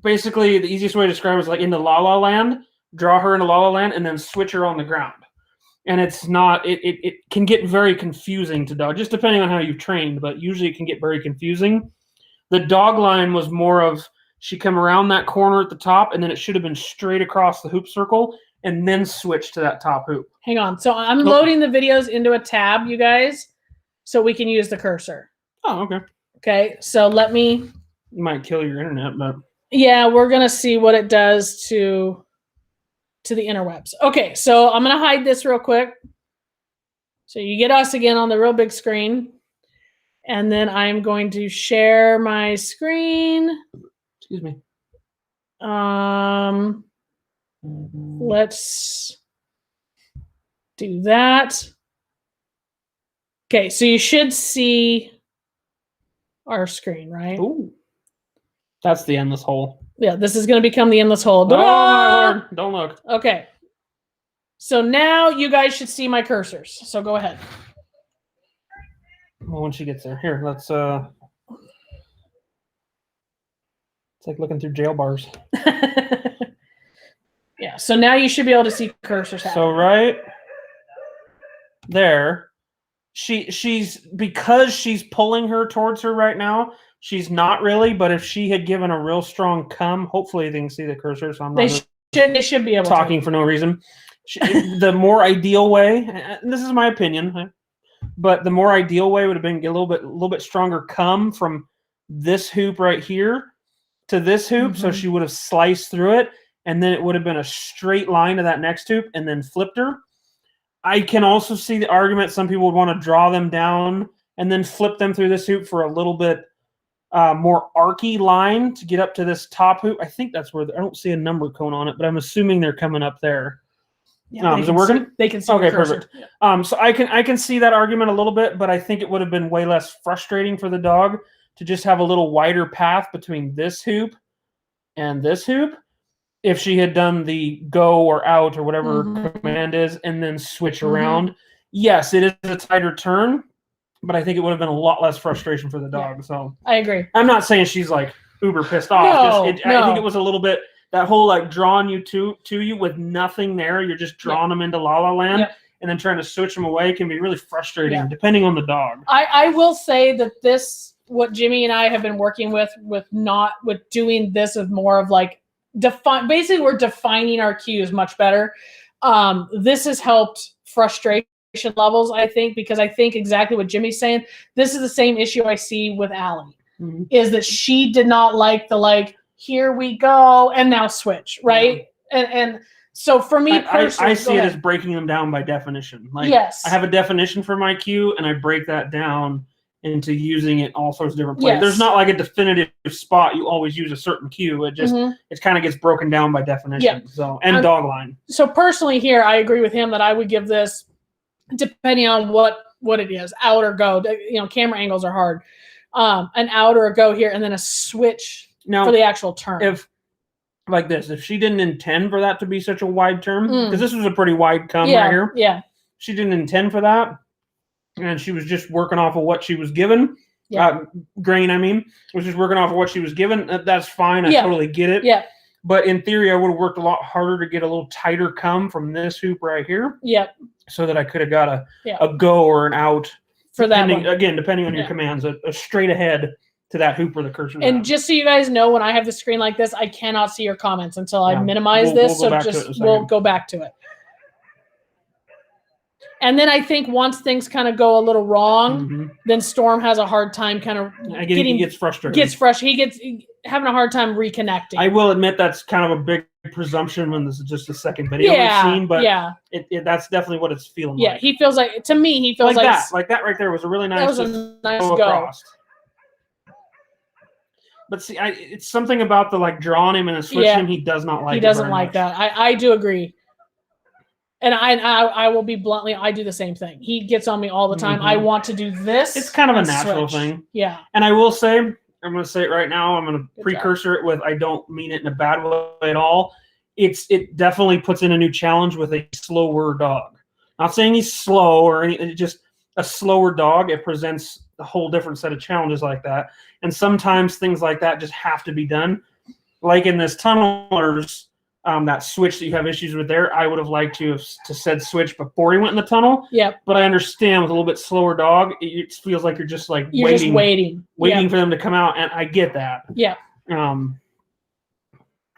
[SPEAKER 2] basically the easiest way to describe it is like into La La Land, draw her into La La Land, and then switch her on the ground. And it's not, it can get very confusing to dog, just depending on how you've trained, but usually it can get very confusing. The dog line was more of, she come around that corner at the top, and then it should have been straight across the hoop circle, and then switch to that top hoop.
[SPEAKER 1] Hang on. So I'm loading the videos into a tab, you guys, so we can use the cursor.
[SPEAKER 2] Oh, okay.
[SPEAKER 1] Okay, so let me.
[SPEAKER 2] You might kill your internet, but
[SPEAKER 1] Yeah, we're gonna see what it does to the interwebs. Okay, so I'm gonna hide this real quick. So you get us again on the real big screen, and then I'm going to share my screen.
[SPEAKER 2] excuse me.
[SPEAKER 1] Let's do that. Okay, so you should see our screen, right?
[SPEAKER 2] Ooh, that's the endless hole.
[SPEAKER 1] Yeah, this is going to become the endless hole.
[SPEAKER 2] Oh my Lord! Don't look.
[SPEAKER 1] Okay. So now you guys should see my cursors. So go ahead.
[SPEAKER 2] Well, when she gets there, here, let's. It's like looking through jail bars.
[SPEAKER 1] Yeah. So now you should be able to see cursors.
[SPEAKER 2] So right there, she's because she's pulling her towards her right now. She's not really, but if she had given a real strong come, hopefully they can see the cursor. So I'm not
[SPEAKER 1] they should be able
[SPEAKER 2] talking
[SPEAKER 1] to.
[SPEAKER 2] for no reason. The more ideal way, and this is my opinion, but the more ideal way would have been get a little bit stronger come from this hoop right here to this hoop, so she would have sliced through it, and then it would have been a straight line to that next hoop, and then flipped her. I can also see the argument some people would want to draw them down and then flip them through this hoop for a little bit more archy line to get up to this top hoop. I think that's where I don't see a number cone on it, but I'm assuming they're coming up there.
[SPEAKER 1] Yeah,
[SPEAKER 2] is it working?
[SPEAKER 1] They can see.
[SPEAKER 2] Okay,
[SPEAKER 1] the cursor.
[SPEAKER 2] perfect. So I can see that argument a little bit, but I think it would have been way less frustrating for the dog to just have a little wider path between this hoop and this hoop if she had done the go or out or whatever command is and then switch around. Yes, it is a tighter turn, but I think it would have been a lot less frustration for the dog.
[SPEAKER 1] Yeah.
[SPEAKER 2] So
[SPEAKER 1] I agree.
[SPEAKER 2] I'm not saying she's like uber pissed off. I think it was a little bit that whole like drawing you to you with nothing there. You're just drawing them into La La Land and then trying to switch them away can be really frustrating depending on the dog.
[SPEAKER 1] I will say that what Jimmy and I have been working with doing this is more of like basically we're defining our cues much better. This has helped frustration levels, I think, because I think exactly what Jimmy's saying. This is the same issue I see with Allie, is that she did not like the here we go and now switch, right? And so for me personally,
[SPEAKER 2] I see it as breaking them down by definition.
[SPEAKER 1] Yes,
[SPEAKER 2] I have a definition for my cue and I break that down into using it all sorts of different places. There's not like a definitive spot you always use a certain cue. It just it kind of gets broken down by definition. So dog line. So
[SPEAKER 1] personally here, I agree with him that I would give this, depending on what it is, out or go. Camera angles are hard. An out or a go here, and then a switch for the actual turn.
[SPEAKER 2] If like this, if she didn't intend for that to be such a wide turn, because this was a pretty wide come right here.
[SPEAKER 1] Yeah.
[SPEAKER 2] She didn't intend for that. And she was just working off of what she was given. Grain, was just working off of what she was given. That's fine. I totally get it.
[SPEAKER 1] Yeah.
[SPEAKER 2] But in theory, I would have worked a lot harder to get a little tighter come from this hoop right here.
[SPEAKER 1] Yep.
[SPEAKER 2] So that I could have got a go or an out.
[SPEAKER 1] For that one.
[SPEAKER 2] Again, depending on your commands, a straight ahead to that hoop where the cursor is.
[SPEAKER 1] And just so you guys know, when I have the screen like this, I cannot see your comments until I minimize this. We'll go back to it. And then I think once things kind of go a little wrong, then Storm has a hard time kind of
[SPEAKER 2] he gets frustrated.
[SPEAKER 1] He gets having a hard time reconnecting.
[SPEAKER 2] I will admit that's kind of a big presumption when this is just the second video we've seen, but that's definitely what it's feeling like.
[SPEAKER 1] Yeah, he feels like, to me, he feels
[SPEAKER 2] like that right there was a really nice,
[SPEAKER 1] go.
[SPEAKER 2] Across. But see, it's something about the drawing him and the switching he does not like.
[SPEAKER 1] He doesn't like that. I do agree. And I will be bluntly, I do the same thing. He gets on me all the time. I want to do this.
[SPEAKER 2] It's kind of a natural thing.
[SPEAKER 1] Yeah.
[SPEAKER 2] And I will say, I'm going to say it right now. I'm going to precursor it with, I don't mean it in a bad way at all. It definitely puts in a new challenge with a slower dog. Not saying he's slow or anything, just a slower dog. It presents a whole different set of challenges like that. And sometimes things like that just have to be done. Like in this tunnelers, that switch that you have issues with there, I would have liked to have to said switch before he went in the tunnel.
[SPEAKER 1] Yep.
[SPEAKER 2] But I understand with a little bit slower dog, it feels like you're just like
[SPEAKER 1] You're
[SPEAKER 2] waiting,
[SPEAKER 1] just waiting.
[SPEAKER 2] waiting
[SPEAKER 1] Yep.
[SPEAKER 2] for them to come out, and I get that.
[SPEAKER 1] Yeah.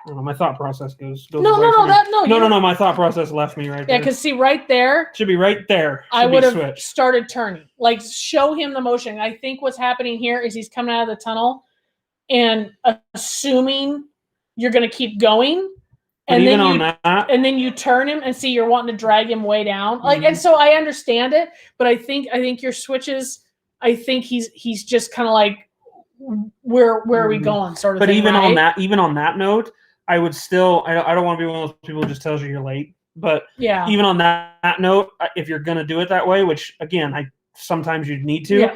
[SPEAKER 2] I don't know, my thought process goes
[SPEAKER 1] No,
[SPEAKER 2] away
[SPEAKER 1] no,
[SPEAKER 2] from
[SPEAKER 1] no,
[SPEAKER 2] me. No. My thought process left me right
[SPEAKER 1] Yeah,
[SPEAKER 2] there.
[SPEAKER 1] because see, right there,
[SPEAKER 2] Should be right there.
[SPEAKER 1] I
[SPEAKER 2] Should
[SPEAKER 1] would
[SPEAKER 2] be
[SPEAKER 1] have
[SPEAKER 2] switched.
[SPEAKER 1] started turning. Like, show him the motion. I think what's happening here is he's coming out of the tunnel and assuming you're going to keep going.
[SPEAKER 2] But
[SPEAKER 1] And
[SPEAKER 2] even
[SPEAKER 1] then
[SPEAKER 2] on
[SPEAKER 1] you
[SPEAKER 2] that,
[SPEAKER 1] and then you turn him and see you're wanting to drag him way down. Like,
[SPEAKER 2] Mhm.
[SPEAKER 1] and so I understand it, but I think your switches, I think he's just kind of like, where are we
[SPEAKER 2] Mhm.
[SPEAKER 1] going, sort of
[SPEAKER 2] but
[SPEAKER 1] thing.
[SPEAKER 2] even
[SPEAKER 1] right?
[SPEAKER 2] on that note, I would still, I don't want to be one of those people who just tells you you're late. But
[SPEAKER 1] Yeah.
[SPEAKER 2] even on that note, if you're going to do it that way, which again, sometimes you need to,
[SPEAKER 1] Yeah.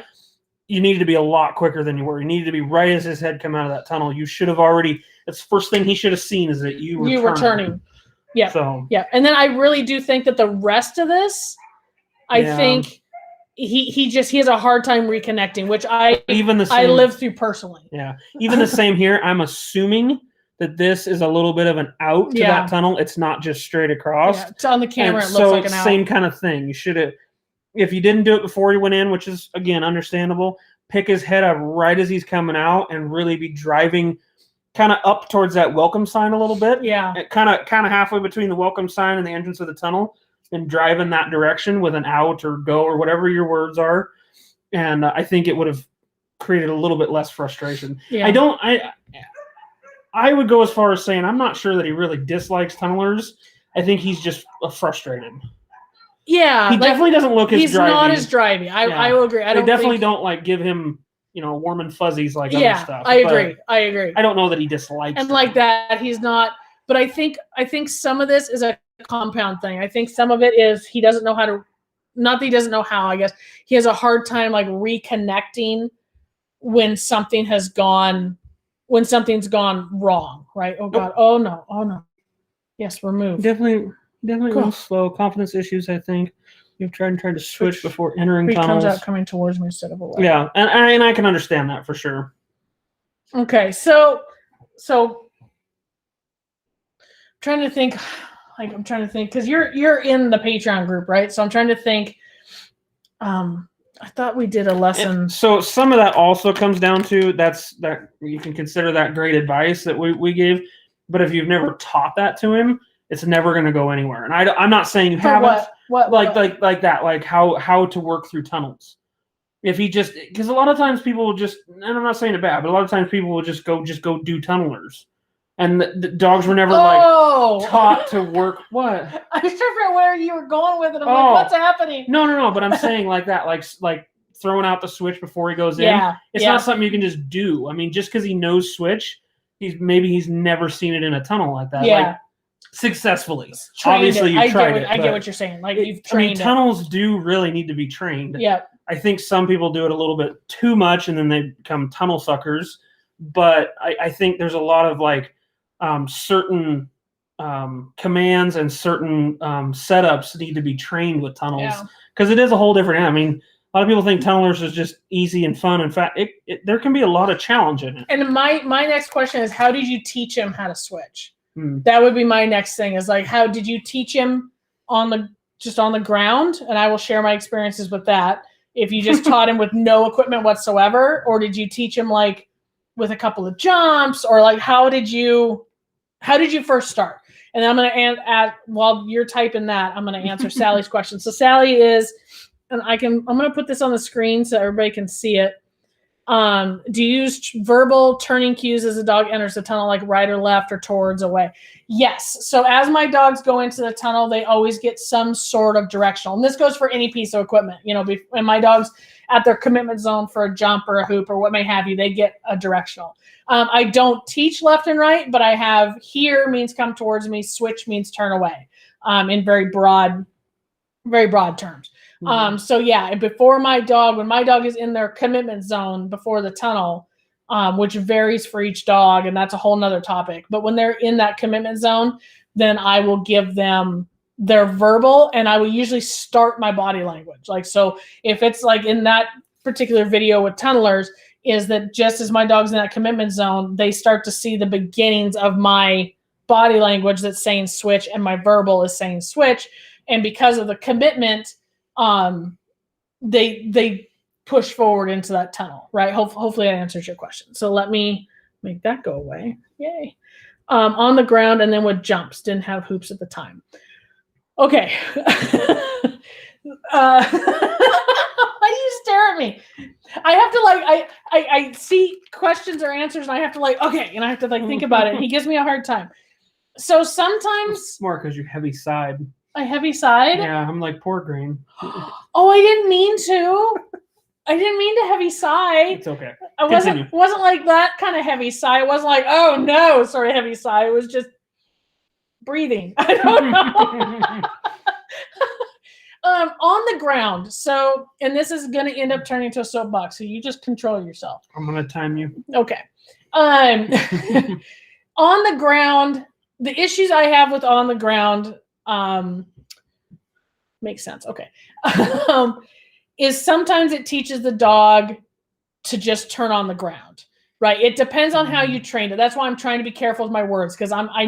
[SPEAKER 2] you needed to be a lot quicker than you were. You needed to be right as his head come out of that tunnel. You should have already. That's the first thing he should have seen is that you were turning.
[SPEAKER 1] Yeah.
[SPEAKER 2] So
[SPEAKER 1] Yeah. And then I really do think that the rest of this, I
[SPEAKER 2] Yeah.
[SPEAKER 1] think he has a hard time reconnecting, which
[SPEAKER 2] even the
[SPEAKER 1] I
[SPEAKER 2] same,
[SPEAKER 1] lived through personally.
[SPEAKER 2] Yeah, even the same here. I'm assuming that this is a little bit of an out to
[SPEAKER 1] Yeah.
[SPEAKER 2] that tunnel. It's not just straight across.
[SPEAKER 1] Yeah. It's on the camera,
[SPEAKER 2] And
[SPEAKER 1] it looks like an out.
[SPEAKER 2] same kind of thing. You should have, if you didn't do it before he went in, which is again understandable, pick his head up right as he's coming out and really be driving kind of up towards that welcome sign a little bit.
[SPEAKER 1] Yeah.
[SPEAKER 2] Kind of halfway between the welcome sign and the entrance of the tunnel, and drive in that direction with an out or go or whatever your words are. And I think it would have created a little bit less frustration.
[SPEAKER 1] Yeah.
[SPEAKER 2] I would go as far as saying I'm not sure that he really dislikes tunnelers. I think he's just frustrated.
[SPEAKER 1] Yeah.
[SPEAKER 2] He definitely doesn't look as
[SPEAKER 1] he's
[SPEAKER 2] drivey.
[SPEAKER 1] not as drivey. I will agree. I
[SPEAKER 2] They
[SPEAKER 1] don't
[SPEAKER 2] definitely
[SPEAKER 1] think,
[SPEAKER 2] don't like give him, warm and fuzzies like
[SPEAKER 1] Yeah.
[SPEAKER 2] other stuff.
[SPEAKER 1] I
[SPEAKER 2] but
[SPEAKER 1] agree. I agree.
[SPEAKER 2] I don't know that he dislikes
[SPEAKER 1] And
[SPEAKER 2] them.
[SPEAKER 1] like that, he's not. But I think some of this is a compound thing. I think some of it is he doesn't know how to. Not that he doesn't know how. I guess he has a hard time like reconnecting when something has gone, when something's gone wrong. Right? Oh God! Oh no! Oh no! Yes, remove.
[SPEAKER 2] Definitely a
[SPEAKER 1] Cool.
[SPEAKER 2] little slow. Confidence issues, I think. You've tried to switch before entering
[SPEAKER 1] He
[SPEAKER 2] tunnels.
[SPEAKER 1] comes out coming towards me instead of away.
[SPEAKER 2] Yeah, and I can understand that for sure.
[SPEAKER 1] Okay, so trying to think, because you're in the Patreon group, right? So I'm trying to think. I thought we did a lesson.
[SPEAKER 2] So some of that also comes down to that you can consider that great advice that we gave, but if you've never taught that to him, it's never going to go anywhere. And I'm not saying you
[SPEAKER 1] For
[SPEAKER 2] haven't.
[SPEAKER 1] what
[SPEAKER 2] Like that, like how to work through tunnels. If he just, because a lot of times people will just, and I'm not saying it bad, but a lot of times people will just go do tunnelers, and the dogs were never like taught to work. What?
[SPEAKER 1] I was trying to figure out where you were going with it. I'm
[SPEAKER 2] Oh.
[SPEAKER 1] like, what's happening?
[SPEAKER 2] No. But I'm saying like that, like throwing out the switch before he goes in.
[SPEAKER 1] Yeah,
[SPEAKER 2] It's not something you can just do. I mean, just because he knows switch, he's never seen it in a tunnel like that.
[SPEAKER 1] Yeah.
[SPEAKER 2] Like, successfully.
[SPEAKER 1] Trained
[SPEAKER 2] Obviously,
[SPEAKER 1] it.
[SPEAKER 2] you've tried it.
[SPEAKER 1] I get
[SPEAKER 2] but
[SPEAKER 1] what you're saying. Like you've trained
[SPEAKER 2] tunnels do really need to be trained.
[SPEAKER 1] it. Yeah.
[SPEAKER 2] I think some people do it a little bit too much and then they become tunnel suckers. But I think there's a lot of like certain commands and certain setups need to be trained with tunnels because it is a whole different. I mean, a lot of people think tunnelers is just easy and fun. In fact, there can be a lot of challenge in it.
[SPEAKER 1] And my next question is, how did you teach him how to switch? That would be my next thing. Is like, how did you teach him on the ground? And I will share my experiences with that. If you just taught him with no equipment whatsoever, or did you teach him like with a couple of jumps, or like how did you first start? And then I'm going to add while you're typing that, I'm going to answer Sally's question. So Sally is, and I'm going to put this on the screen so everybody can see it. Do you use verbal turning cues as a dog enters the tunnel, like right or left or towards away? Yes. So as my dogs go into the tunnel, they always get some sort of directional. And this goes for any piece of equipment. And my dogs at their commitment zone for a jump or a hoop or what may have you, they get a directional. I don't teach left and right, but I have here means come towards me, switch means turn away, in very broad terms. So yeah, when my dog is in their commitment zone before the tunnel, which varies for each dog, and that's a whole nother topic. But when they're in that commitment zone, then I will give them their verbal, and I will usually start my body language. Like, so if it's like in that particular video with tunnelers, is that just as my dog's in that commitment zone, they start to see the beginnings of my body language that's saying switch and my verbal is saying switch. And because of the commitment, they push forward into that tunnel, right? Hopefully that answers your question. So let me make that go away. Yay. On the ground and then with jumps. Didn't have hoops at the time. Okay. Why do you stare at me? I have to like, I see questions or answers and I have to like, okay. And I have to like think about it. He gives me a hard time. So sometimes.
[SPEAKER 2] Smart because you heavy side.
[SPEAKER 1] A heavy side?
[SPEAKER 2] Yeah, I'm like poor green.
[SPEAKER 1] Oh, I didn't mean to. I didn't mean to heavy sigh.
[SPEAKER 2] It's okay.
[SPEAKER 1] I wasn't like that kind of heavy sigh. It wasn't like, oh no, sort of heavy sigh. It was just breathing. I don't know. On the ground. So, and this is going to end up turning into a soapbox. So you just control yourself.
[SPEAKER 2] I'm going to time you.
[SPEAKER 1] Okay. On the ground, the issues I have with on the ground, makes sense. Okay. Is sometimes it teaches the dog to just turn on the ground, right? It depends on how you trained it. That's why I'm trying to be careful with my words because I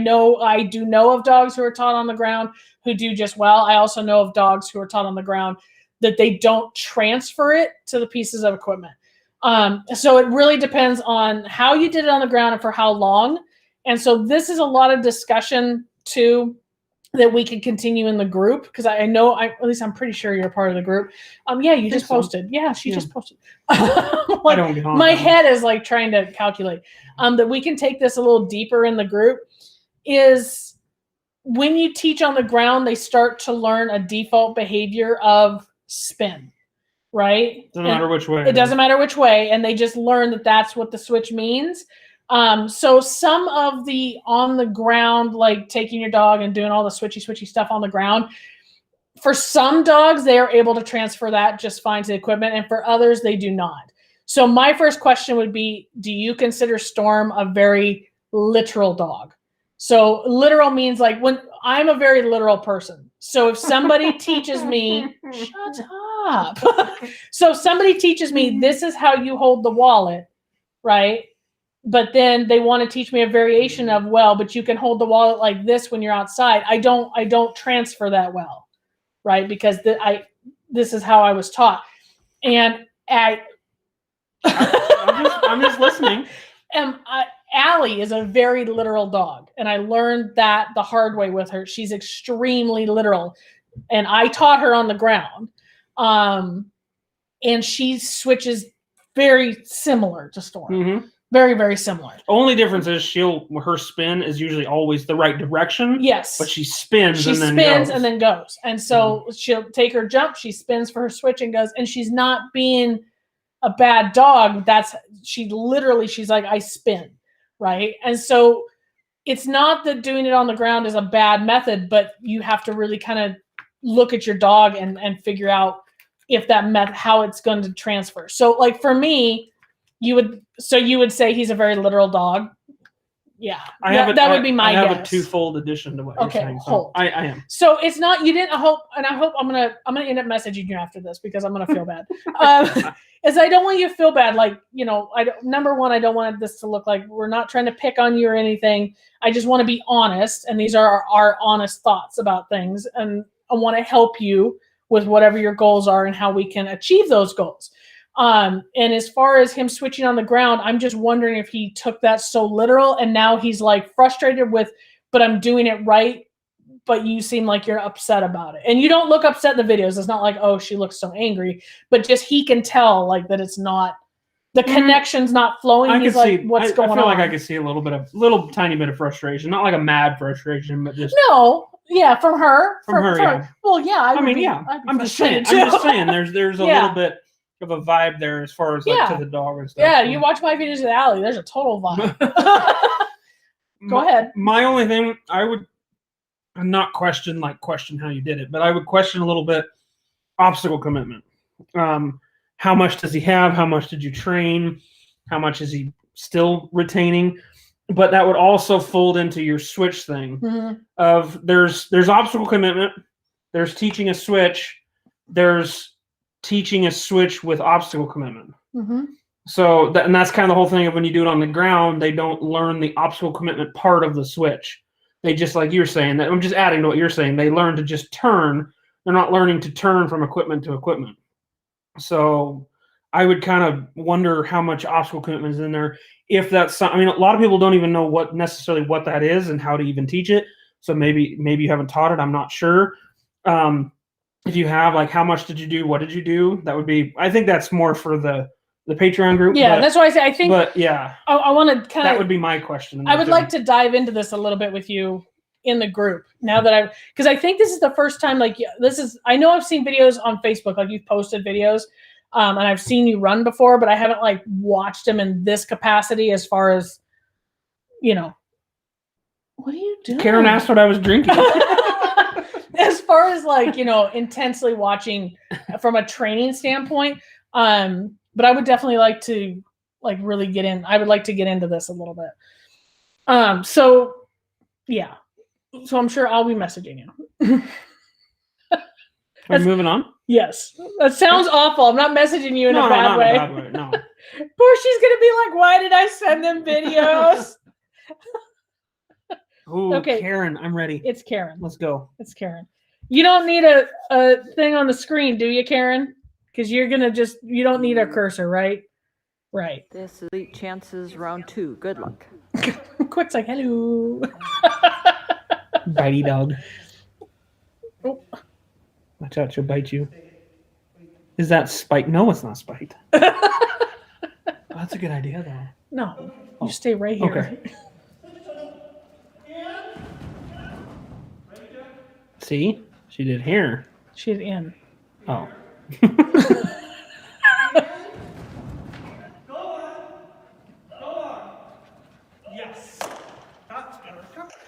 [SPEAKER 1] do know of dogs who are taught on the ground who do just well. I also know of dogs who are taught on the ground that they don't transfer it to the pieces of equipment. So it really depends on how you did it on the ground and for how long. And so this is a lot of discussion too that we could continue in the group because I know at least I'm pretty sure you're a part of the group. Yeah, you just posted. Yeah, she just posted. Like,
[SPEAKER 2] I don't get on
[SPEAKER 1] my head is like trying to calculate. That we can take this a little deeper in the group is when you teach on the ground, they start to learn a default behavior of spin, right?
[SPEAKER 2] Doesn't matter which way.
[SPEAKER 1] It doesn't matter which way, and they just learn that that's what the switch means. So some of the on the ground, like taking your dog and doing all the switchy stuff on the ground, for some dogs, they are able to transfer that just fine to the equipment. And for others, they do not. So my first question would be, do you consider Storm a very literal dog? So literal means like when I'm a very literal person. So if somebody teaches me, shut up. So if somebody teaches me, this is how you hold the wallet, right? But then they want to teach me a variation of, well, but you can hold the wallet like this when you're outside. I don't transfer that well, right? Because this is how I was taught. And I'm
[SPEAKER 2] just listening.
[SPEAKER 1] Allie is a very literal dog. And I learned that the hard way with her. She's extremely literal. And I taught her on the ground. And she switches very similar to Storm. Mm-hmm. Very, very similar.
[SPEAKER 2] Only difference is her spin is usually always the right direction.
[SPEAKER 1] Yes.
[SPEAKER 2] But she spins and
[SPEAKER 1] then goes. And so she'll take her jump, she spins for her switch and goes, and she's not being a bad dog. She's like, I spin, right? And so it's not that doing it on the ground is a bad method, but you have to really kind of look at your dog and figure out if that how it's going to transfer. So like for me, you would say he's a very literal dog. Yeah, that would be my guess.
[SPEAKER 2] I have a twofold addition to what you're saying.
[SPEAKER 1] So
[SPEAKER 2] I am.
[SPEAKER 1] So it's not, you didn't hope, and I hope I'm gonna end up messaging you after this because I'm gonna feel bad. Is I don't want you to feel bad. Like, number one, I don't want this to look like we're not trying to pick on you or anything. I just want to be honest, and these are our honest thoughts about things, and I want to help you with whatever your goals are and how we can achieve those goals. And as far as him switching on the ground, I'm just wondering if he took that so literal and now he's like frustrated with, but I'm doing it right, but you seem like you're upset about it. And you don't look upset in the videos. It's not like, oh, she looks so angry, but just he can tell like that it's not, the connection's not flowing. He's like, what's going on?
[SPEAKER 2] I feel like I could see a little tiny bit of frustration, not like a mad frustration, but just.
[SPEAKER 1] No. Yeah, from her.
[SPEAKER 2] Yeah.
[SPEAKER 1] Well, yeah.
[SPEAKER 2] I'm just saying. There's a little bit of a vibe there as far as like to the dog and stuff.
[SPEAKER 1] Yeah, you watch my videos with Allie. There's a total vibe. Go ahead.
[SPEAKER 2] My only thing, I would not question how you did it, but I would question a little bit obstacle commitment. How much does he have? How much did you train? How much is he still retaining? But that would also fold into your switch thing of there's obstacle commitment, there's teaching a switch, there's teaching a switch with obstacle commitment. Mm-hmm. So and that's kind of the whole thing of when you do it on the ground, they don't learn the obstacle commitment part of the switch. They just, like you're saying, that I'm just adding to what you're saying. They learn to just turn. They're not learning to turn from equipment to equipment. So I would kind of wonder how much obstacle commitment is in there. If that's, I mean, a lot of people don't even know what that is and how to even teach it. So maybe you haven't taught it. I'm not sure. If you have, like, how much did you do? What did you do? That would be, I think that's more for the Patreon group.
[SPEAKER 1] Yeah, that's why I say I think.
[SPEAKER 2] But yeah,
[SPEAKER 1] I want to kind of.
[SPEAKER 2] that would be my question.
[SPEAKER 1] I would like to dive into this a little bit with you in the group now that because I think this is the first time, like, I know I've seen videos on Facebook, like you've posted videos, and I've seen you run before, but I haven't like watched them in this capacity as far as, what are you doing?
[SPEAKER 2] Karen asked what I was drinking.
[SPEAKER 1] As far as like, intensely watching from a training standpoint. But I would definitely like to like really get in. I would like to get into this a little bit. So yeah. So I'm sure I'll be messaging you.
[SPEAKER 2] Are we moving on?
[SPEAKER 1] Yes. That sounds awful. I'm not messaging you in a bad way.
[SPEAKER 2] Not in a bad way. No.
[SPEAKER 1] Poor, she's gonna be like, why did I send them videos?
[SPEAKER 2] Ooh,
[SPEAKER 1] Okay.
[SPEAKER 2] Karen, I'm ready.
[SPEAKER 1] It's Karen.
[SPEAKER 2] Let's go.
[SPEAKER 1] It's Karen. You don't need a thing on the screen, do you, Karen? Because you're gonna you don't need a cursor, right? Right.
[SPEAKER 4] This is Elite Chances round 2. Good luck.
[SPEAKER 1] Quick's like, hello.
[SPEAKER 2] Bitey dog.
[SPEAKER 1] Oh.
[SPEAKER 2] Watch out, she'll bite you. Is that spite? No, it's not spite. That's a good idea, though.
[SPEAKER 1] No, you stay right here.
[SPEAKER 2] Okay. See? She did here.
[SPEAKER 1] She's in.
[SPEAKER 2] Oh.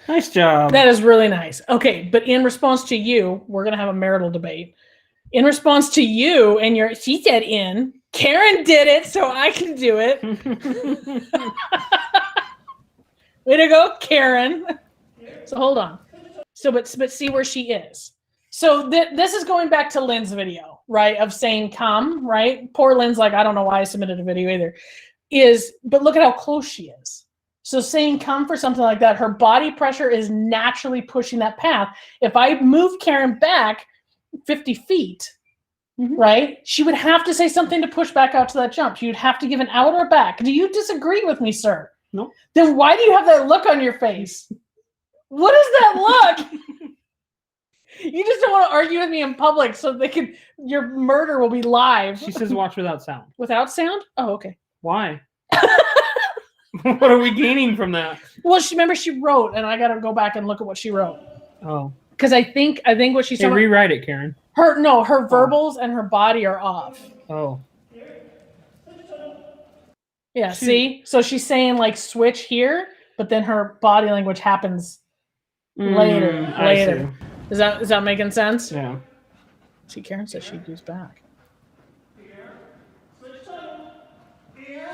[SPEAKER 2] Nice job.
[SPEAKER 1] That is really nice. Okay, but in response to you, we're gonna have a marital debate. In response to you and she said Karen did it, so I can do it. Way to go, Karen. So hold on. So, but see where she is. So this is going back to Lynn's video, right? Of saying come, right? Poor Lynn's like, I don't know why I submitted a video either. But look at how close she is. So saying come for something like that, her body pressure is naturally pushing that path. If I move Karen back 50 feet, right, she would have to say something to push back out to that jump. She would have to give an out or back. Do you disagree with me, sir?
[SPEAKER 2] No.
[SPEAKER 1] Then why do you have that look on your face? What is that look? You just don't want to argue with me in public so your murder will be live.
[SPEAKER 2] She says watch without sound.
[SPEAKER 1] Without sound? Oh, okay.
[SPEAKER 2] Why? What are we gaining from that?
[SPEAKER 1] Well, remember she wrote, and I got to go back and look at what she wrote.
[SPEAKER 2] Oh.
[SPEAKER 1] Because I think what she's
[SPEAKER 2] Hey, rewrite it, Karen.
[SPEAKER 1] her verbals and her body are off.
[SPEAKER 2] Oh.
[SPEAKER 1] Yeah, see? So she's saying like switch here, but then her body language happens later.
[SPEAKER 2] I see.
[SPEAKER 1] Is that making sense?
[SPEAKER 2] Yeah.
[SPEAKER 1] See, Karen says she'd use back.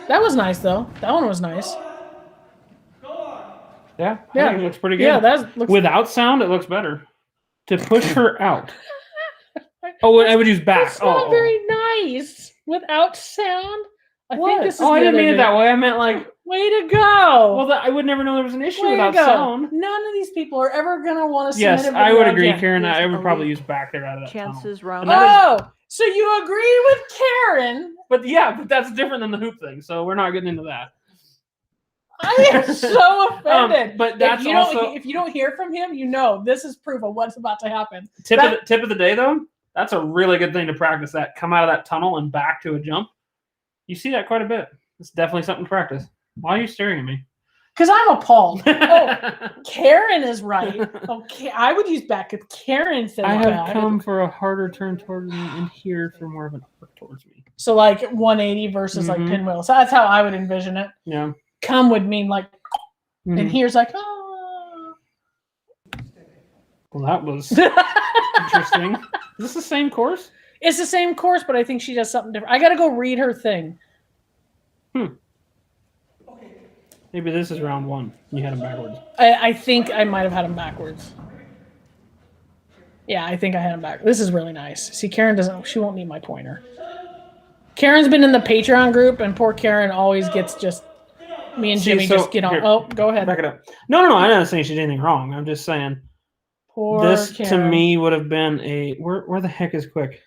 [SPEAKER 1] That was nice though. That one was nice.
[SPEAKER 2] Yeah.
[SPEAKER 1] Yeah.
[SPEAKER 2] I think it looks pretty good.
[SPEAKER 1] Yeah, that looks
[SPEAKER 2] Without sound, it looks better. To push her out. Oh, I would use back.
[SPEAKER 1] That's not very nice. Without sound. I think this is.
[SPEAKER 2] I
[SPEAKER 1] the
[SPEAKER 2] didn't
[SPEAKER 1] other
[SPEAKER 2] mean it
[SPEAKER 1] video.
[SPEAKER 2] that way. I meant like.
[SPEAKER 1] Way to go.
[SPEAKER 2] Well, I would never know there was an issue
[SPEAKER 1] Way to
[SPEAKER 2] without
[SPEAKER 1] go.
[SPEAKER 2] sound.
[SPEAKER 1] None of these people are ever gonna want to submit
[SPEAKER 2] Yes,
[SPEAKER 1] a video
[SPEAKER 2] I would agree,
[SPEAKER 1] again.
[SPEAKER 2] Karen. I
[SPEAKER 4] Yes,
[SPEAKER 2] would probably
[SPEAKER 4] Elite
[SPEAKER 2] use back there out of that tunnel.
[SPEAKER 4] Chances round
[SPEAKER 2] And that is-
[SPEAKER 1] Oh, so you agree with Karen?
[SPEAKER 2] But that's different than the hoop thing. So we're not getting into that.
[SPEAKER 1] I am so offended.
[SPEAKER 2] But that's also
[SPEAKER 1] if you don't hear from him, this is proof of what's about to happen.
[SPEAKER 2] tip of the day though. That's a really good thing to practice. That come out of that tunnel and back to a jump. You see that quite a bit. It's definitely something to practice. Why are you staring at me?
[SPEAKER 1] Because I'm appalled. Oh, Karen is right. Okay, I would use back if Karen said
[SPEAKER 2] I have
[SPEAKER 1] back.
[SPEAKER 2] come for a harder turn towards me and here for more of an arc towards me.
[SPEAKER 1] So like 180 versus like
[SPEAKER 2] Mhm.
[SPEAKER 1] pinwheel. So that's how I would envision it.
[SPEAKER 2] Yeah.
[SPEAKER 1] Come would mean like, and
[SPEAKER 2] Mhm.
[SPEAKER 1] here's like, oh.
[SPEAKER 2] Well, that was interesting. Is this the same course?
[SPEAKER 1] It's the same course, but I think she does something different. I got to go read her thing.
[SPEAKER 2] Maybe this is round one. You had them backwards.
[SPEAKER 1] I think I might have had him backwards. Yeah, I think I had him back. This is really nice. See, Karen she won't need my pointer. Karen's been in the Patreon group, and poor Karen always gets just Me and
[SPEAKER 2] See,
[SPEAKER 1] Jimmy
[SPEAKER 2] so-
[SPEAKER 1] just get on.
[SPEAKER 2] here,
[SPEAKER 1] Oh, go ahead.
[SPEAKER 2] Back it up. No. I'm not saying she did anything wrong. I'm just saying
[SPEAKER 1] Poor
[SPEAKER 2] this to
[SPEAKER 1] Karen.
[SPEAKER 2] me would have been a where the heck is Quick?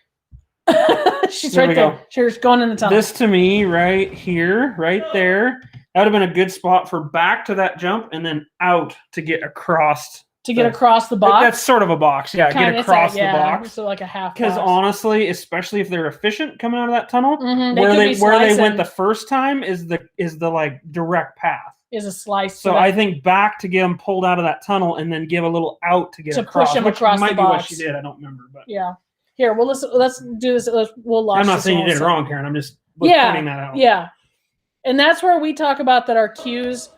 [SPEAKER 1] She's
[SPEAKER 2] There
[SPEAKER 1] right
[SPEAKER 2] we
[SPEAKER 1] there.
[SPEAKER 2] go.
[SPEAKER 1] She's going in the tunnel.
[SPEAKER 2] This to me right here, right there, that would have been a good spot for back to that jump and then out to get across.
[SPEAKER 1] to get across the box.
[SPEAKER 2] That's sort of a box. Yeah,
[SPEAKER 1] Kinda,
[SPEAKER 2] get
[SPEAKER 1] it's like-
[SPEAKER 2] across
[SPEAKER 1] yeah,
[SPEAKER 2] the box.
[SPEAKER 1] So like a half.
[SPEAKER 2] Because
[SPEAKER 1] box.
[SPEAKER 2] honestly, especially if they're efficient coming out of that tunnel,
[SPEAKER 1] Mhm,
[SPEAKER 2] where
[SPEAKER 1] could
[SPEAKER 2] they
[SPEAKER 1] be
[SPEAKER 2] went
[SPEAKER 1] slicing.
[SPEAKER 2] the first time is the like direct path.
[SPEAKER 1] Is a slice.
[SPEAKER 2] So
[SPEAKER 1] to
[SPEAKER 2] I
[SPEAKER 1] that-
[SPEAKER 2] think back to get them pulled out of that tunnel and then give a little out to get
[SPEAKER 1] To push
[SPEAKER 2] across.
[SPEAKER 1] them
[SPEAKER 2] which
[SPEAKER 1] across the
[SPEAKER 2] might be what
[SPEAKER 1] box.
[SPEAKER 2] she did. I don't remember, but
[SPEAKER 1] Yeah. Here, well, let's do this. We'll launch
[SPEAKER 2] I'm not
[SPEAKER 1] this
[SPEAKER 2] saying you
[SPEAKER 1] all
[SPEAKER 2] did it
[SPEAKER 1] set.
[SPEAKER 2] wrong, Karen. I'm just
[SPEAKER 1] Yeah,
[SPEAKER 2] pointing that out.
[SPEAKER 1] Yeah. And that's where we talk about that our cues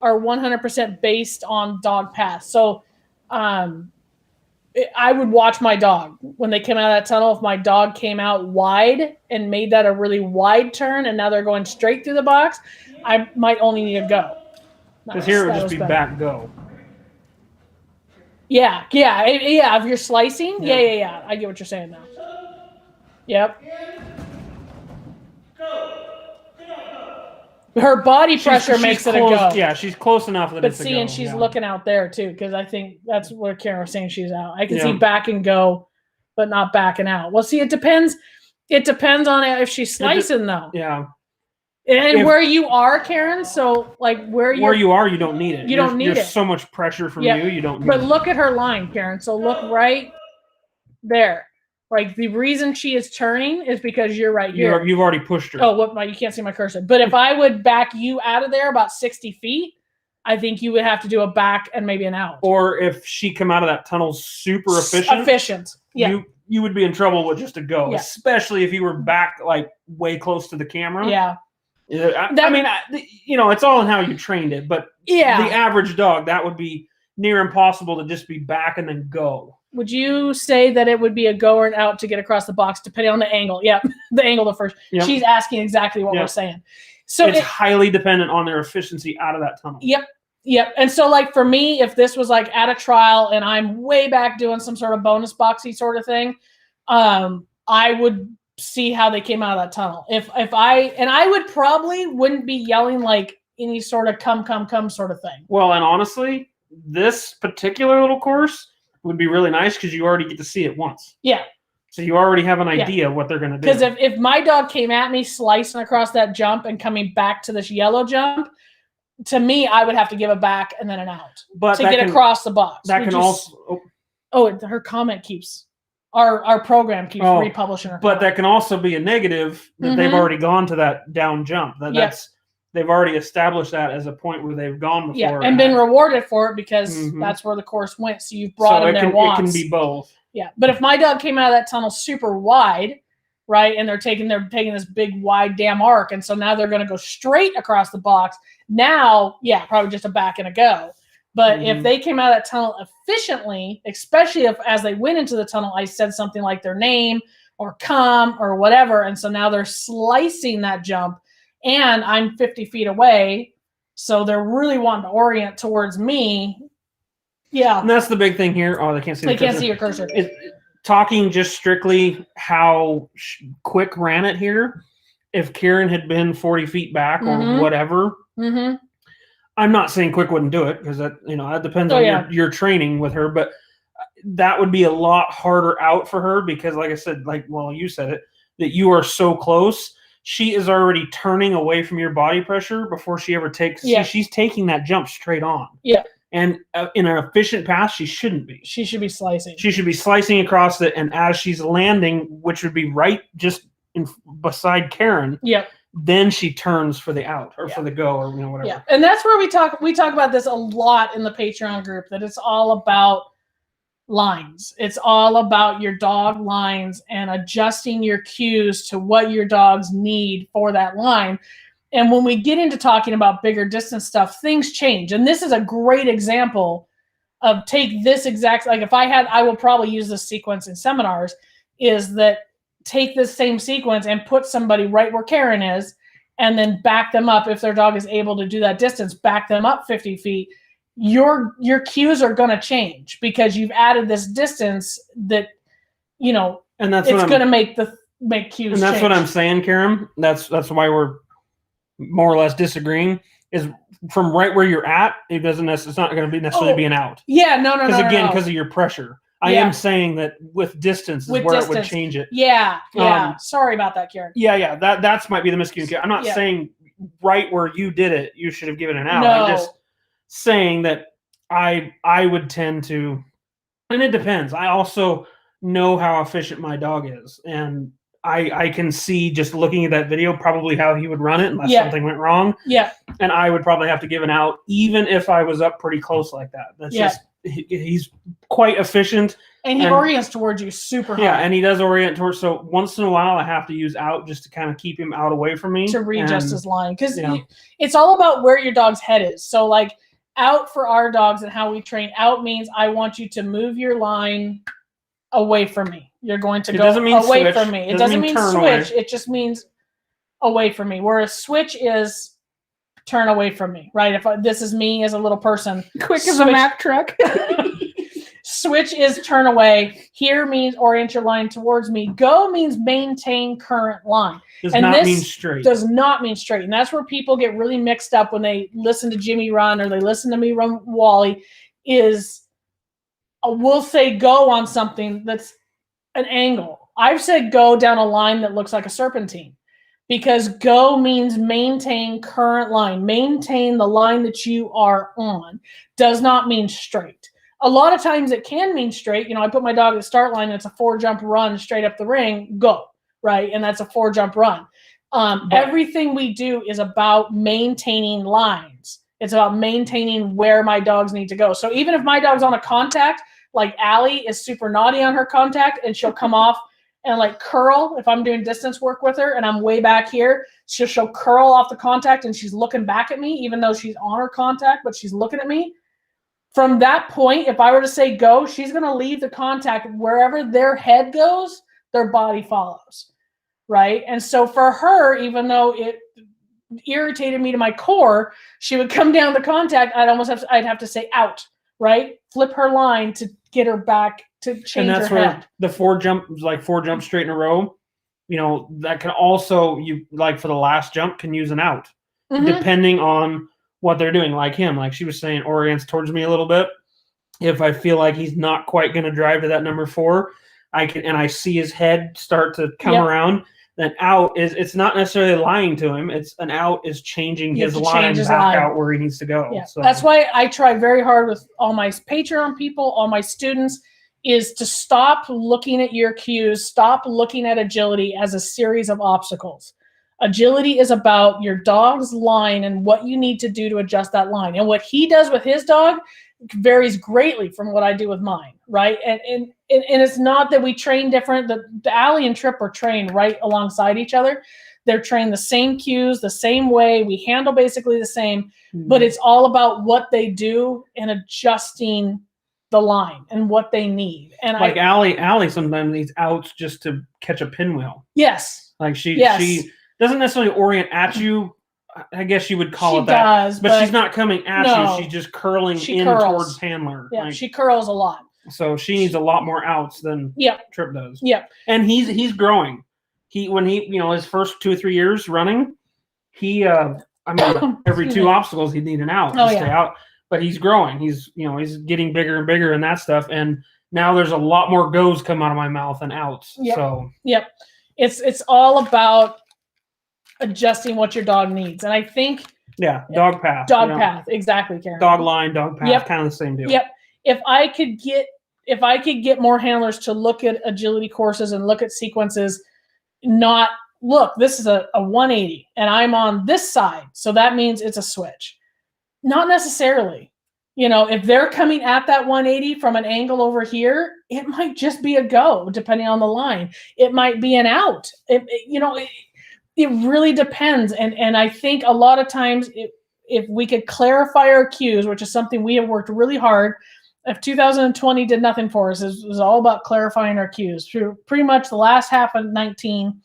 [SPEAKER 1] are 100% based on dog path. So I would watch my dog when they came out of that tunnel. If my dog came out wide and made that a really wide turn and now they're going straight through the box, I might only need to go.
[SPEAKER 2] Because here it would
[SPEAKER 1] That
[SPEAKER 2] just
[SPEAKER 1] was
[SPEAKER 2] be
[SPEAKER 1] better.
[SPEAKER 2] back go.
[SPEAKER 1] Yeah. If you're slicing, yeah. I get what you're saying now. Yep. Her body pressure makes it a
[SPEAKER 2] close,
[SPEAKER 1] go.
[SPEAKER 2] Yeah, she's close enough that
[SPEAKER 1] But
[SPEAKER 2] it's a
[SPEAKER 1] see,
[SPEAKER 2] go.
[SPEAKER 1] and she's
[SPEAKER 2] yeah.
[SPEAKER 1] looking out there too, because I think that's where Karen was saying she's out. I can see
[SPEAKER 2] Yeah.
[SPEAKER 1] back and go, but not backing out. Well, see, it depends. It depends on if she's slicing though,
[SPEAKER 2] Yeah.
[SPEAKER 1] and
[SPEAKER 2] If-
[SPEAKER 1] where you are, Karen. So like where
[SPEAKER 2] you are, you don't need it.
[SPEAKER 1] You don't need
[SPEAKER 2] There's
[SPEAKER 1] it.
[SPEAKER 2] so much pressure from
[SPEAKER 1] Yeah.
[SPEAKER 2] you don't need
[SPEAKER 1] But
[SPEAKER 2] it.
[SPEAKER 1] look at her line, Karen. So look right there. Like the reason she is turning is because you're right here.
[SPEAKER 2] You've already pushed her.
[SPEAKER 1] Oh, what? You can't see my cursor. But if I would back you out of there about 60 feet, I think you would have to do a back and maybe an out.
[SPEAKER 2] Or if she come out of that tunnel super efficient,
[SPEAKER 1] Efficient. Yeah.
[SPEAKER 2] you would be in trouble with just a go,
[SPEAKER 1] Yeah.
[SPEAKER 2] especially if you were back like way close to the camera.
[SPEAKER 1] Yeah.
[SPEAKER 2] I mean, it's all in how you trained it, but
[SPEAKER 1] Yeah.
[SPEAKER 2] the average dog, that would be near impossible to just be back and then go.
[SPEAKER 1] Would you say that it would be a go or an out to get across the box, depending on the angle? Yeah, the angle the first.
[SPEAKER 2] Yep.
[SPEAKER 1] She's asking exactly what
[SPEAKER 2] Yep.
[SPEAKER 1] we're saying. So
[SPEAKER 2] It's highly dependent on their efficiency out of that tunnel.
[SPEAKER 1] Yep. And so like for me, if this was like at a trial and I'm way back doing some sort of bonus boxy sort of thing, I would see how they came out of that tunnel. If I would probably wouldn't be yelling like any sort of come sort of thing.
[SPEAKER 2] Well, and honestly, this particular little course would be really nice because you already get to see it once.
[SPEAKER 1] Yeah.
[SPEAKER 2] So you already have an
[SPEAKER 1] Yeah.
[SPEAKER 2] idea of what they're going to do.
[SPEAKER 1] Because if my dog came at me slicing across that jump and coming back to this yellow jump, to me, I would have to give a back and then an out
[SPEAKER 2] but
[SPEAKER 1] to
[SPEAKER 2] that
[SPEAKER 1] get
[SPEAKER 2] can,
[SPEAKER 1] across the box.
[SPEAKER 2] that
[SPEAKER 1] which
[SPEAKER 2] can
[SPEAKER 1] is-
[SPEAKER 2] also,
[SPEAKER 1] her comment keeps our program keeps
[SPEAKER 2] Oh,
[SPEAKER 1] republishing her.
[SPEAKER 2] but that can also be a negative that they've
[SPEAKER 1] Mhm.
[SPEAKER 2] already gone to that down jump.
[SPEAKER 1] Yeah.
[SPEAKER 2] They've already established that as a point where they've gone before.
[SPEAKER 1] yeah, and been rewarded for it because
[SPEAKER 2] Mhm.
[SPEAKER 1] that's where the course went. So you've brought
[SPEAKER 2] so
[SPEAKER 1] them
[SPEAKER 2] it
[SPEAKER 1] their
[SPEAKER 2] can,
[SPEAKER 1] wants.
[SPEAKER 2] it can be both.
[SPEAKER 1] Yeah, but if my dog came out of that tunnel super wide, right, and they're taking this big wide damn arc, and so now they're going to go straight across the box. Now, yeah, probably just a back and a go. But if
[SPEAKER 2] Mhm.
[SPEAKER 1] they came out of that tunnel efficiently, especially if as they went into the tunnel, I said something like their name or come or whatever, and so now they're slicing that jump, and I'm 50 feet away, so they're really wanting to orient towards me. Yeah,
[SPEAKER 2] And that's the big thing here. Oh, they can't see.
[SPEAKER 1] they
[SPEAKER 2] the
[SPEAKER 1] can't
[SPEAKER 2] cursor.
[SPEAKER 1] see your cursor.
[SPEAKER 2] Talking just strictly how quick ran it here. If Kieran had been 40 feet back
[SPEAKER 1] Mhm.
[SPEAKER 2] or whatever,
[SPEAKER 1] Mm-hmm.
[SPEAKER 2] I'm not saying Quick wouldn't do it because that depends
[SPEAKER 1] Oh,
[SPEAKER 2] on
[SPEAKER 1] yeah.
[SPEAKER 2] your training with her, but that would be a lot harder out for her because, like I said, you said it, that you are so close. She is already turning away from your body pressure before she ever takes.
[SPEAKER 1] Yeah.
[SPEAKER 2] She's taking that jump straight on.
[SPEAKER 1] Yeah.
[SPEAKER 2] And in an efficient pass, she shouldn't be.
[SPEAKER 1] She should be slicing.
[SPEAKER 2] She should be slicing across it, and as she's landing, which would be right just beside Karen,
[SPEAKER 1] Yep.
[SPEAKER 2] then she turns for the out or
[SPEAKER 1] Yeah.
[SPEAKER 2] for the go or whatever.
[SPEAKER 1] Yeah. And that's where we talk about this a lot in the Patreon group, that it's all about lines. It's all about your dog lines and adjusting your cues to what your dogs need for that line. And when we get into talking about bigger distance stuff, things change. And this is a great example of take this exact, like if I will probably use this sequence in seminars, is that take this same sequence and put somebody right where Karen is and then back them up. If their dog is able to do that distance, back them up 50 feet. Your cues are going to change because you've added this distance that,
[SPEAKER 2] And that's
[SPEAKER 1] it's
[SPEAKER 2] what
[SPEAKER 1] going to make cues
[SPEAKER 2] and that's
[SPEAKER 1] change.
[SPEAKER 2] what I'm saying, Karen. That's why we're more or less disagreeing. is from right where you're at. It doesn't. It's not going to be necessarily be an out.
[SPEAKER 1] Yeah, no,
[SPEAKER 2] Because because of your pressure. I
[SPEAKER 1] Yeah.
[SPEAKER 2] am saying that with distance is
[SPEAKER 1] With
[SPEAKER 2] where it would
[SPEAKER 1] distance.
[SPEAKER 2] change it.
[SPEAKER 1] Yeah. Sorry about that, Karen.
[SPEAKER 2] Yeah. That's might be the miscommunication. I'm not
[SPEAKER 1] Yeah.
[SPEAKER 2] saying right where you did it, you should have given an out.
[SPEAKER 1] No.
[SPEAKER 2] I'm just saying that I would tend to, and it depends. I also know how efficient my dog is, and I can see just looking at that video probably how he would run it unless
[SPEAKER 1] Yeah.
[SPEAKER 2] something went wrong.
[SPEAKER 1] Yeah.
[SPEAKER 2] And I would probably have to give an out even if I was up pretty close like that. That's
[SPEAKER 1] Yeah.
[SPEAKER 2] just he's quite efficient.
[SPEAKER 1] And he
[SPEAKER 2] And-
[SPEAKER 1] orients towards you super hard.
[SPEAKER 2] Yeah, and he does orient towards. So once in a while, I have to use out just to kind of keep him out away from me
[SPEAKER 1] to readjust
[SPEAKER 2] and-
[SPEAKER 1] his line, because
[SPEAKER 2] yeah.
[SPEAKER 1] it's all about where your dog's head is. So like out for our dogs and how we train, out means I want you to move your line away from me. You're going to
[SPEAKER 2] It
[SPEAKER 1] go
[SPEAKER 2] doesn't mean
[SPEAKER 1] away
[SPEAKER 2] switch.
[SPEAKER 1] from me. It
[SPEAKER 2] Doesn't
[SPEAKER 1] doesn't
[SPEAKER 2] mean
[SPEAKER 1] mean
[SPEAKER 2] turn away.
[SPEAKER 1] switch. It just means away from me. Whereas switch is turn away from me, right? If this is me as a little person,
[SPEAKER 4] Quick as a
[SPEAKER 1] Switch-
[SPEAKER 4] Mack truck.
[SPEAKER 1] switch is turn away. Here means orient your line towards me. Go means maintain current line.
[SPEAKER 2] does
[SPEAKER 1] and
[SPEAKER 2] not
[SPEAKER 1] this
[SPEAKER 2] mean straight.
[SPEAKER 1] Does not mean straight. And that's where people get really mixed up when they listen to Jimmy run or they listen to me run Wally, is we'll say go on something that's an angle. I've said go down a line that looks like a serpentine, because go means maintain current line, maintain the line that you are on. Does not mean straight. A lot of times it can mean straight. I put my dog at the start line and it's a 4-jump run straight up the ring, go, right? And that's a 4-jump run. Everything we do is about maintaining lines. It's about maintaining where my dogs need to go. So even if my dog's on a contact, like Allie is super naughty on her contact and she'll come off and like curl. If I'm doing distance work with her and I'm way back here, she'll curl off the contact and she's looking back at me, even though she's on her contact, but she's looking at me. From that point, if I were to say go, she's going to leave the contact. Wherever their head goes, their body follows, right? And so for her, even though it irritated me to my core, she would come down the contact. I'd have to say out, right? Flip her line to get her back to change
[SPEAKER 2] And that's
[SPEAKER 1] her
[SPEAKER 2] where
[SPEAKER 1] head.
[SPEAKER 2] the 4 jumps straight in a row. That can also, you like for the last jump, can use an out
[SPEAKER 1] Mhm.
[SPEAKER 2] depending on what they're doing. Like him, like she was saying, orients towards me a little bit. If I feel like he's not quite going to drive to that number 4, I see his head start to come
[SPEAKER 1] Yep.
[SPEAKER 2] around. Then out it's not necessarily lying to him. It's an out is changing
[SPEAKER 1] You
[SPEAKER 2] his
[SPEAKER 1] have to
[SPEAKER 2] line
[SPEAKER 1] change his
[SPEAKER 2] back
[SPEAKER 1] line.
[SPEAKER 2] out where he needs to go.
[SPEAKER 1] Yeah,
[SPEAKER 2] So
[SPEAKER 1] that's why I try very hard with all my Patreon people, all my students, is to stop looking at your cues, stop looking at agility as a series of obstacles. Agility is about your dog's line and what you need to do to adjust that line. And what he does with his dog varies greatly from what I do with mine, right? And it's not that we train different. The Allie and Trip are trained right alongside each other. They're trained the same cues, the same way. We handle basically the same, but it's all about what they do and adjusting the line and what they need. And
[SPEAKER 2] like Allie sometimes needs outs just to catch a pinwheel.
[SPEAKER 1] yes,
[SPEAKER 2] Like she
[SPEAKER 1] Yes.
[SPEAKER 2] doesn't necessarily orient at you. I guess you would call
[SPEAKER 1] she
[SPEAKER 2] it that.
[SPEAKER 1] does,
[SPEAKER 2] But she's not coming at
[SPEAKER 1] No.
[SPEAKER 2] you. She's just curling
[SPEAKER 1] She
[SPEAKER 2] in
[SPEAKER 1] curls.
[SPEAKER 2] towards handler.
[SPEAKER 1] Yeah,
[SPEAKER 2] Like,
[SPEAKER 1] she curls a lot.
[SPEAKER 2] so she needs a lot more outs than
[SPEAKER 1] Yeah.
[SPEAKER 2] Trip does.
[SPEAKER 1] Yeah.
[SPEAKER 2] And he's growing. When his first 2 or 3 years running, he every
[SPEAKER 1] Excuse
[SPEAKER 2] 2
[SPEAKER 1] me.
[SPEAKER 2] obstacles he'd need an out
[SPEAKER 1] Oh,
[SPEAKER 2] to stay
[SPEAKER 1] yeah.
[SPEAKER 2] out. But he's growing. He's getting bigger and bigger and that stuff. And now there's a lot more goes come out of my mouth than outs.
[SPEAKER 1] Yep.
[SPEAKER 2] So
[SPEAKER 1] Yep. It's all about adjusting what your dog needs. And I think
[SPEAKER 2] yeah, dog path.
[SPEAKER 1] dog
[SPEAKER 2] you know,
[SPEAKER 1] path, exactly, Karen.
[SPEAKER 2] Dog line, dog path,
[SPEAKER 1] Yep.
[SPEAKER 2] kind of the same deal.
[SPEAKER 1] Yep. If I could get more handlers to look at agility courses and look at sequences, not look, this is a 180 and I'm on this side. So that means it's a switch. Not necessarily. If they're coming at that 180 from an angle over here, it might just be a go, depending on the line. It might be an out. It really depends. And I think a lot of times if we could clarify our cues, which is something we have worked really hard, if 2020 did nothing for us, it was all about clarifying our cues. Through pretty much the last half of 19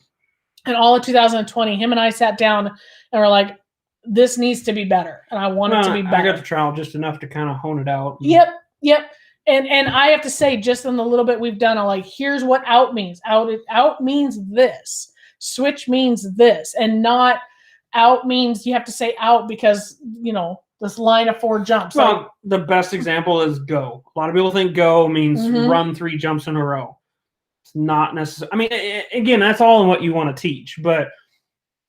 [SPEAKER 1] and all of 2020, him and I sat down and were like, this needs to be better. And I want it to be better.
[SPEAKER 2] I got to trial just enough to kind of hone it out.
[SPEAKER 1] Yep. And I have to say, just in the little bit we've done, I'm like, here's what out means. Out means this. Switch means this, and not out means you have to say out because, this line of 4 jumps.
[SPEAKER 2] Well, the best example is go. A lot of people think go means
[SPEAKER 1] Mhm.
[SPEAKER 2] run 3 jumps in a row. It's not necessary. I mean, again, that's all in what you want to teach. But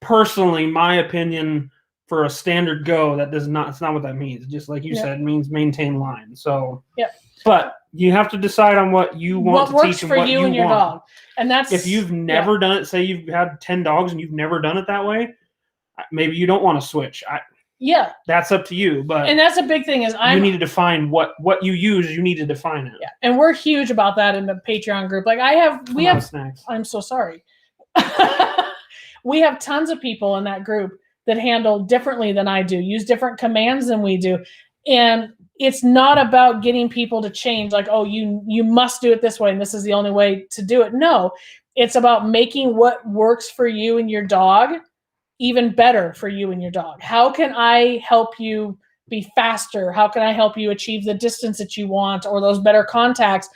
[SPEAKER 2] personally, my opinion for a standard go, it's not what that means. Just like you
[SPEAKER 1] Yeah.
[SPEAKER 2] said, it means maintain line. So,
[SPEAKER 1] Yeah.
[SPEAKER 2] But you have to decide on what you want to
[SPEAKER 1] works
[SPEAKER 2] teach and
[SPEAKER 1] for
[SPEAKER 2] what
[SPEAKER 1] you and your
[SPEAKER 2] want.
[SPEAKER 1] dog. And that's
[SPEAKER 2] If you've never done it, say you've had 10 dogs and you've never done it that way, maybe you don't want to switch.
[SPEAKER 1] Yeah.
[SPEAKER 2] That's up to you. But
[SPEAKER 1] And that's a big thing is
[SPEAKER 2] you need to define what you use. You need to define it.
[SPEAKER 1] Yeah. And we're huge about that in the Patreon group. Like we have
[SPEAKER 2] snacks.
[SPEAKER 1] I'm so sorry. We have tons of people in that group that handle differently than I do, use different commands than we do. And it's not about getting people to change like, oh, you must do it this way and this is the only way to do it. No, it's about making what works for you and your dog even better for you and your dog. How can I help you be faster? How can I help you achieve the distance that you want or those better contacts?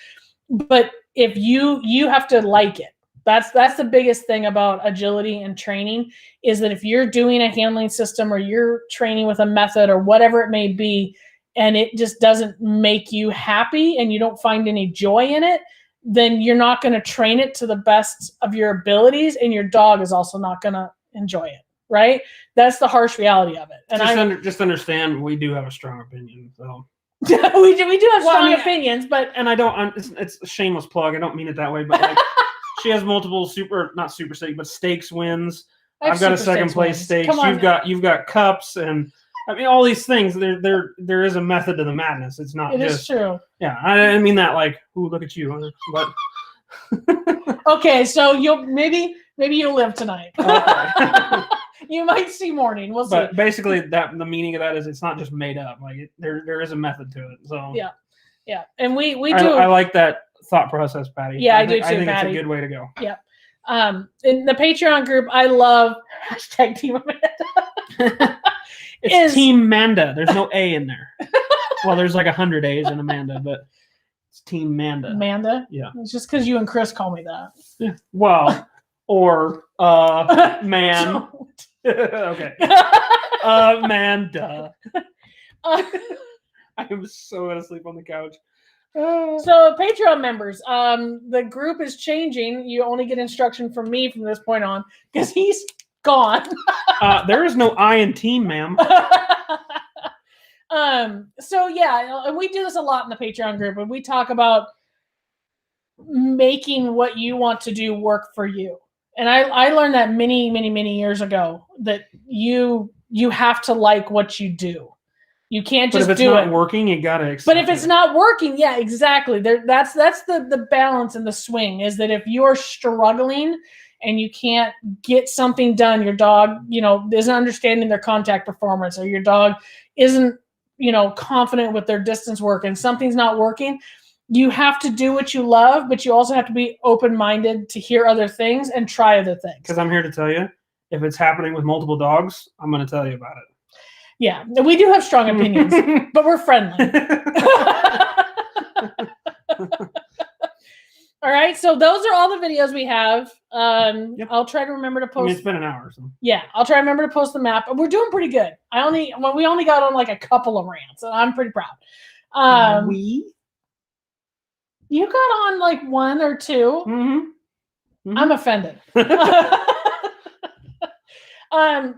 [SPEAKER 1] But if you have to like it. That's the biggest thing about agility and training is that if you're doing a handling system or you're training with a method or whatever it may be, and it just doesn't make you happy and you don't find any joy in it, then you're not going to train it to the best of your abilities and your dog is also not going to enjoy it. Right? That's the harsh reality of it. And
[SPEAKER 2] just understand we do have a strong opinion. So
[SPEAKER 1] we do have strong opinions, but
[SPEAKER 2] and I don't. It's a shameless plug. I don't mean it that way, but like she has multiple not super stakes, but stakes wins. I've got a second place stakes. You've got cups and I mean all these things. There is a method to the madness. It's not.
[SPEAKER 1] It
[SPEAKER 2] just,
[SPEAKER 1] is true.
[SPEAKER 2] Yeah, I didn't mean that like, ooh, look at you. But
[SPEAKER 1] okay, so maybe you'll live tonight.
[SPEAKER 2] Okay.
[SPEAKER 1] You might see morning. We'll see.
[SPEAKER 2] But basically, the meaning of that is it's not just made up. Like there is a method to it. So
[SPEAKER 1] yeah, and we do.
[SPEAKER 2] I like that thought process, Patty.
[SPEAKER 1] Yeah, I do too,
[SPEAKER 2] I think
[SPEAKER 1] Patty.
[SPEAKER 2] it's a good way to go.
[SPEAKER 1] Yeah. In the Patreon group, I love hashtag Team Amanda.
[SPEAKER 2] It's Team Manda. There's no A in there. Well, there's like 100 A's in Amanda, but it's Team Manda.
[SPEAKER 1] Amanda?
[SPEAKER 2] Yeah.
[SPEAKER 1] It's just because you and Chris call me that.
[SPEAKER 2] Yeah. Well, or man. Okay. Amanda. I am so gonna sleep on the couch.
[SPEAKER 1] So Patreon members, the group is changing. You only get instruction from me from this point on because he's gone.
[SPEAKER 2] There is no I in team, ma'am.
[SPEAKER 1] So yeah, and we do this a lot in the Patreon group, and we talk about making what you want to do work for you. And I learned that many, many, many years ago that you have to like what you do. You can't just do it.
[SPEAKER 2] But if it's not working, you gotta accept
[SPEAKER 1] But if it's not working, yeah, exactly. That's the balance and the swing is that if you're struggling and you can't get something done, your dog, isn't understanding their contact performance, or your dog isn't, confident with their distance work and something's not working, you have to do what you love, but you also have to be open-minded to hear other things and try other things.
[SPEAKER 2] Because I'm here to tell you, if it's happening with multiple dogs, I'm going to tell you about it.
[SPEAKER 1] Yeah, we do have strong opinions, but we're friendly. All right, so those are all the videos we have.
[SPEAKER 2] Yep.
[SPEAKER 1] I'll try to remember to post.
[SPEAKER 2] It's been an hour. So.
[SPEAKER 1] Yeah, I'll try to remember to post the map. We're doing pretty good. We only got on like a couple of rants, and I'm pretty proud. You got on like 1 or 2.
[SPEAKER 2] Mm-hmm. Mm-hmm.
[SPEAKER 1] I'm offended.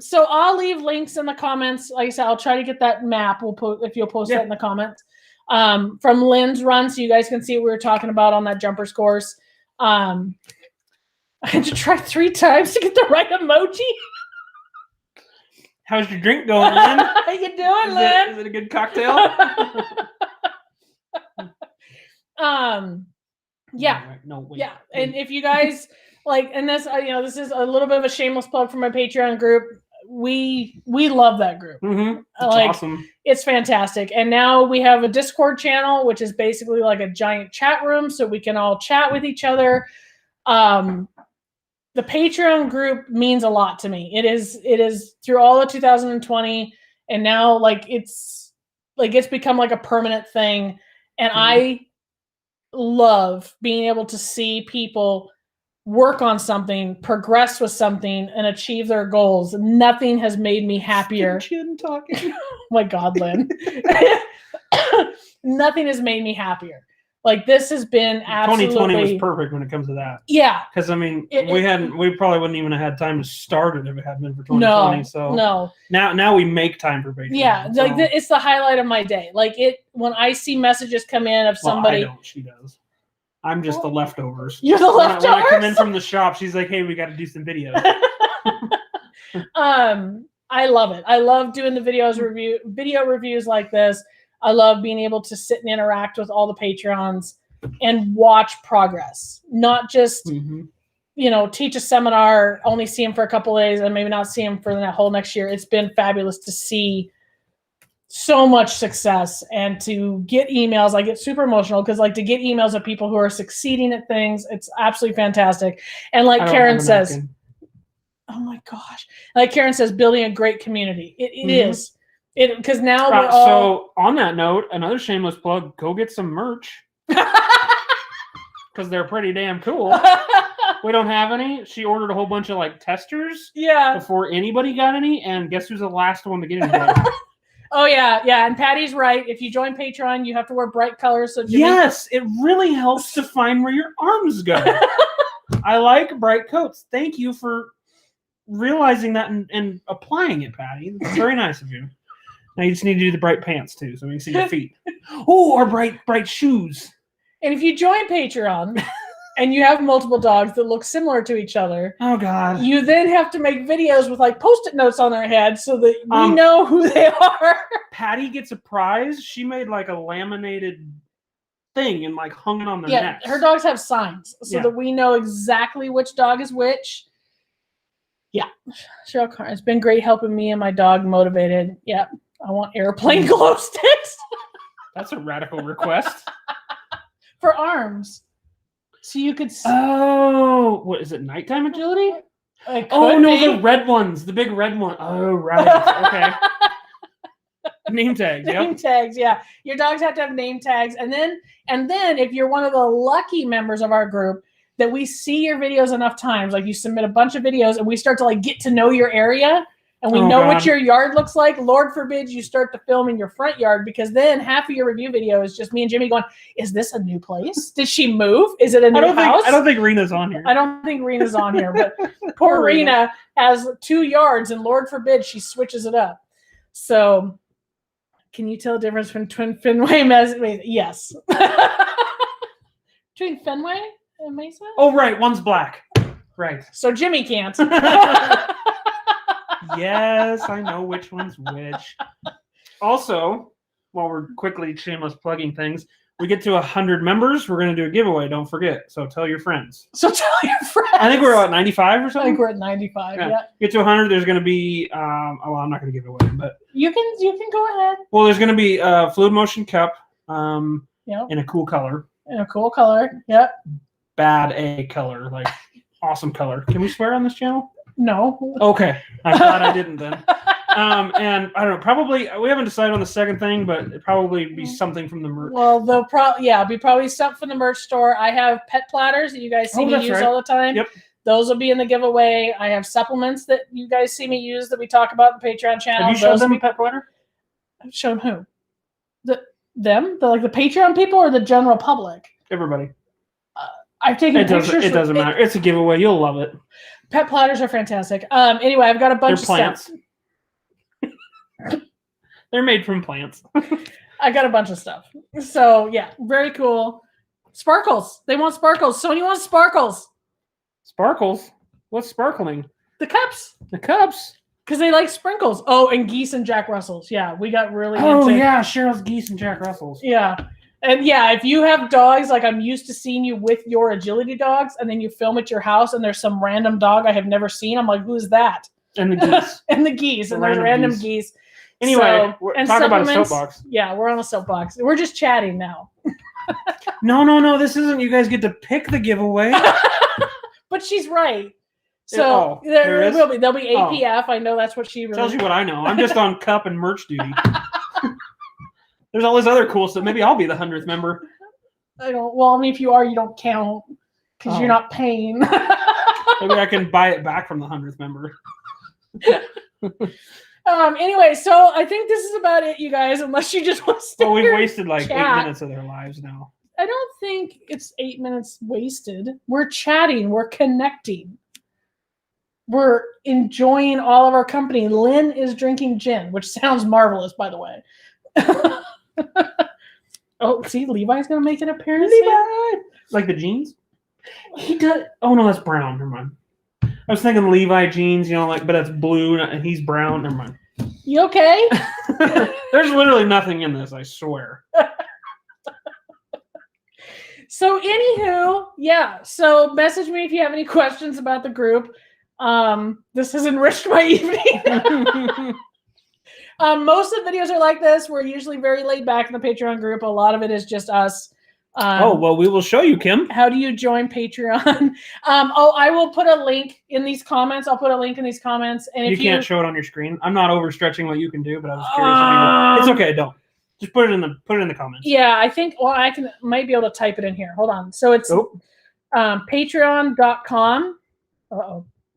[SPEAKER 1] So I'll leave links in the comments. Like I said, I'll try to get that map. We'll post if you'll post that in the comments. From Lynn's run, so you guys can see what we were talking about on that jumpers course. I had to try 3 times to get the right emoji.
[SPEAKER 2] How's your drink going, Lynn?
[SPEAKER 1] How you doing, Lynn?
[SPEAKER 2] Is it a good cocktail?
[SPEAKER 1] Yeah.
[SPEAKER 2] No, wait.
[SPEAKER 1] Yeah. And if you guys and this, this is a little bit of a shameless plug for my Patreon group. We love that group.
[SPEAKER 2] Mm-hmm. It's awesome.
[SPEAKER 1] It's fantastic. And now we have a Discord channel, which is basically like a giant chat room, so we can all chat with each other. The Patreon group means a lot to me. It is through all of 2020, and now it's become like a permanent thing. And I love being able to see people work on something, progress with something, and achieve their goals, nothing has made me happier.
[SPEAKER 2] Chin talking.
[SPEAKER 1] Oh my God, Lynn. Nothing has made me happier. Like, this has been absolutely
[SPEAKER 2] 2020 was perfect when it comes to that.
[SPEAKER 1] Yeah.
[SPEAKER 2] Because I mean, we probably wouldn't even have had time to start it if it hadn't been for 2020. So
[SPEAKER 1] No.
[SPEAKER 2] now we make time for Patreon.
[SPEAKER 1] Yeah,
[SPEAKER 2] so.
[SPEAKER 1] like it's the highlight of my day. Like, when I see messages come in of somebody.
[SPEAKER 2] Well, I don't. She does. I'm just the leftovers.
[SPEAKER 1] You're the
[SPEAKER 2] When I come in
[SPEAKER 1] leftovers?
[SPEAKER 2] from the shop, she's like, "Hey, we got to do some videos."
[SPEAKER 1] I love it. I love doing the video reviews like this. I love being able to sit and interact with all the Patreons and watch progress, not just teach a seminar, only see them for a couple of days, and maybe not see them for the whole next year. It's been fabulous to see so much success and to get emails. I get super emotional because, like, to get emails of people who are succeeding at things, it's absolutely fantastic. And like Karen says, oh my gosh, like Karen says, building a great community. It is. Because now we're all.
[SPEAKER 2] So on that note, another shameless plug: go get some merch because they're pretty damn cool. We don't have any. She ordered a whole bunch of like testers.
[SPEAKER 1] Yeah.
[SPEAKER 2] Before anybody got any, and guess who's the last one to get any?
[SPEAKER 1] Oh yeah. And Patty's right. If you join Patreon, you have to wear bright colors. So Jimmy...
[SPEAKER 2] Yes, it really helps to find where your arms go. I like bright coats. Thank you for realizing that and applying it, Patty. That's very nice of you. Now you just need to do the bright pants too, so we can see your feet. Oh, or bright shoes.
[SPEAKER 1] And if you join Patreon and you have multiple dogs that look similar to each other,
[SPEAKER 2] oh God,
[SPEAKER 1] you then have to make videos with like Post-it notes on their head so that we know who they are.
[SPEAKER 2] Patty gets a prize. She made like a laminated thing and like hung it on their necks.
[SPEAKER 1] Her dogs have signs so that we know exactly which dog is which. Yeah, Cheryl Carr, it's been great helping me and my dog motivated. Yeah. I want airplane glow sticks.
[SPEAKER 2] That's a radical request.
[SPEAKER 1] For arms. So you could see.
[SPEAKER 2] Oh, what is it? Nighttime agility?
[SPEAKER 1] Oh,
[SPEAKER 2] no, the red ones. The big red one. Oh, right. Okay. Name tags, yeah.
[SPEAKER 1] Name tags, yeah. Your dogs have to have name tags. And then if you're one of the lucky members of our group that we see your videos enough times, like you submit a bunch of videos and we start to like get to know your area. And we know what your yard looks like. Lord forbid you start to film in your front yard, because then half of your review video is just me and Jimmy going, is this a new place? Did she move? Is it a new house?
[SPEAKER 2] I don't think Rena's on here.
[SPEAKER 1] I don't think Rena's on here, but poor Rena has 2 yards and Lord forbid she switches it up. So can you tell the difference between Fenway and Mesa? Yes. Between Fenway and Mesa?
[SPEAKER 2] Oh, right. One's black. Right.
[SPEAKER 1] So Jimmy can't.
[SPEAKER 2] Yes, I know which one's which. Also, while we're quickly shameless plugging things, we get to 100 members, we're going to do a giveaway. Don't forget. So tell your friends. I think we're at 95 or something.
[SPEAKER 1] I think we're at 95. Yeah.
[SPEAKER 2] Get to 100. There's going to be. I'm not going to give it away, but
[SPEAKER 1] you can go ahead.
[SPEAKER 2] Well, there's going to be a Fluid Motion cup. In a cool color.
[SPEAKER 1] In a cool color. Yep.
[SPEAKER 2] Bad A color, like awesome color. Can we swear on this channel?
[SPEAKER 1] No.
[SPEAKER 2] Okay. I'm glad I didn't then. And I don't know, probably, we haven't decided on the second thing, but it'd probably be something from the merch.
[SPEAKER 1] Well, they'll be probably stuff from the merch store. I have pet platters that you guys see me use all the time.
[SPEAKER 2] Yep.
[SPEAKER 1] Those will be in the giveaway. I have supplements that you guys see me use that we talk about in the Patreon channel.
[SPEAKER 2] Have you shown them a pet platter?
[SPEAKER 1] I've shown who? Them? The Patreon people or the general public?
[SPEAKER 2] Everybody.
[SPEAKER 1] I've taken pictures.
[SPEAKER 2] It doesn't matter. It's a giveaway. You'll love it.
[SPEAKER 1] Pet platters are fantastic. Anyway, I've got a bunch of
[SPEAKER 2] plants.
[SPEAKER 1] stuff.
[SPEAKER 2] They're made from plants.
[SPEAKER 1] I got a bunch of stuff. So yeah, very cool. Sparkles. They want sparkles. Sony wants sparkles.
[SPEAKER 2] Sparkles? What's sparkling?
[SPEAKER 1] The cups.
[SPEAKER 2] The cups.
[SPEAKER 1] Because they like sprinkles. Oh, and geese and Jack Russells. Yeah, we got really into.
[SPEAKER 2] Oh yeah, Cheryl's geese and Jack Russells.
[SPEAKER 1] Yeah. And yeah, if you have dogs, like I'm used to seeing you with your agility dogs, and then you film at your house and there's some random dog I have never seen, I'm like, who's that?
[SPEAKER 2] And the geese.
[SPEAKER 1] And the geese. And there's random geese.
[SPEAKER 2] Anyway, talk about a soapbox.
[SPEAKER 1] Yeah, we're on a soapbox. We're just chatting now.
[SPEAKER 2] No. This isn't. You guys get to pick the giveaway.
[SPEAKER 1] But she's right. So there will be. There'll be APF. I know that's what she really
[SPEAKER 2] tells you what I know. I'm just on cup and merch duty. There's all this other cool stuff. Maybe I'll be the 100th member.
[SPEAKER 1] I don't. Well, I mean, if you are, you don't count. because you're not paying.
[SPEAKER 2] Maybe I can buy it back from the 100th member.
[SPEAKER 1] Anyway, so I think this is about it, you guys, unless you just want to stay
[SPEAKER 2] Well, we've
[SPEAKER 1] here.
[SPEAKER 2] wasted like
[SPEAKER 1] chat.
[SPEAKER 2] 8 minutes of their lives now.
[SPEAKER 1] I don't think it's 8 minutes wasted. We're chatting, we're connecting, we're enjoying all of our company. Lynn is drinking gin, which sounds marvelous, by the way. Oh, see, Levi's gonna make an appearance.
[SPEAKER 2] Levi! Like the jeans? He does. Oh no, that's brown. Never mind. I was thinking Levi jeans, but that's blue and he's brown. Never mind.
[SPEAKER 1] You okay?
[SPEAKER 2] There's literally nothing in this, I swear.
[SPEAKER 1] So, anywho, yeah. So, message me if you have any questions about the group. This has enriched my evening. Most of the videos are like this. We're usually very laid back in the Patreon group. A lot of it is just us.
[SPEAKER 2] Well, we will show you, Kim.
[SPEAKER 1] How do you join Patreon? I will put a link in these comments. I'll put a link in these comments. And if
[SPEAKER 2] you can't show it on your screen. I'm not overstretching what you can do, but I was curious. It's okay. Don't. Just put it in the comments.
[SPEAKER 1] Yeah, I think. Well, might be able to type it in here. Hold on. So it's patreon.com.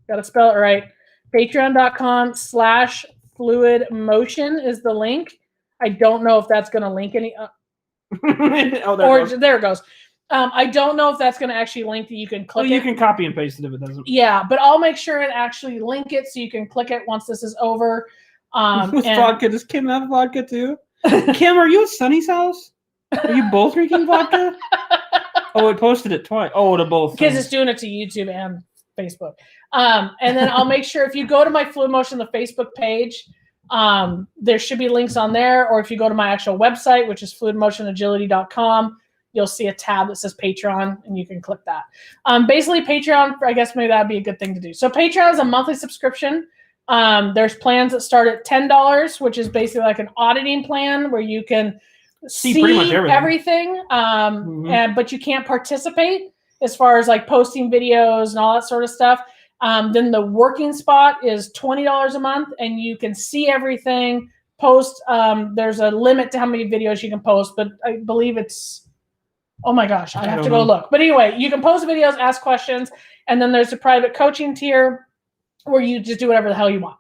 [SPEAKER 1] Gotta spell it right. Patreon.com/fluid-motion is the link. I don't know if that's going to link any. There it goes. I don't know if that's going to actually link that you can click it.
[SPEAKER 2] You can copy and paste it if it doesn't.
[SPEAKER 1] Yeah, but I'll make sure it actually link it so you can click it once this is over.
[SPEAKER 2] Vodka. Does Kim have vodka too? Kim, are you at Sunny's house? Are you both drinking vodka? Oh, it posted it twice. Oh, to both.
[SPEAKER 1] Because it's doing it to YouTube and Facebook. And then I'll make sure if you go to my Fluid Motion, the Facebook page, there should be links on there. Or if you go to my actual website, which is fluidmotionagility.com, you'll see a tab that says Patreon, and you can click that. Basically, Patreon, I guess maybe that would be a good thing to do. So Patreon is a monthly subscription. There's plans that start at $10, which is basically like an auditing plan where you can see
[SPEAKER 2] pretty much
[SPEAKER 1] everything, but you can't participate as far as like posting videos and all that sort of stuff. Then the working spot is $20 a month, and you can see everything, post. There's a limit to how many videos you can post, but I believe it's, oh my gosh, I have to go look. But anyway, you can post videos, ask questions, and then there's a private coaching tier where you just do whatever the hell you want.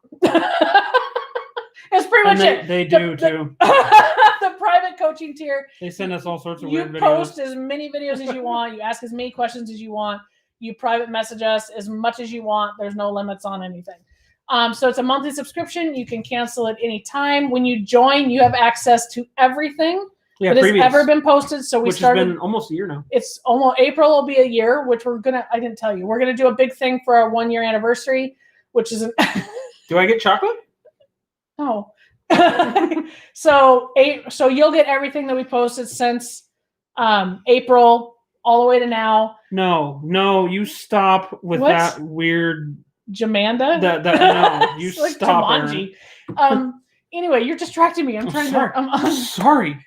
[SPEAKER 1] It's pretty much it.
[SPEAKER 2] They do too.
[SPEAKER 1] The private coaching tier.
[SPEAKER 2] They send us all sorts of weird videos.
[SPEAKER 1] You post as many videos as you want. You ask as many questions as you want. You private message us as much as you want. There's no limits on anything. So it's a monthly subscription. You can cancel at any time. When you join, you have access to everything that has ever been posted. So
[SPEAKER 2] which has been almost a year now. It's
[SPEAKER 1] almost April will be a year, which I didn't tell you. We're gonna do a big thing for our 1 year anniversary, which is
[SPEAKER 2] Do I get chocolate?
[SPEAKER 1] No. So you'll get everything that we posted since April all the way to now.
[SPEAKER 2] No, you stop with that weird
[SPEAKER 1] Jamanda.
[SPEAKER 2] No, you
[SPEAKER 1] like
[SPEAKER 2] stop.
[SPEAKER 1] Jumanji. Anyway, you're distracting me. I'm
[SPEAKER 2] sorry.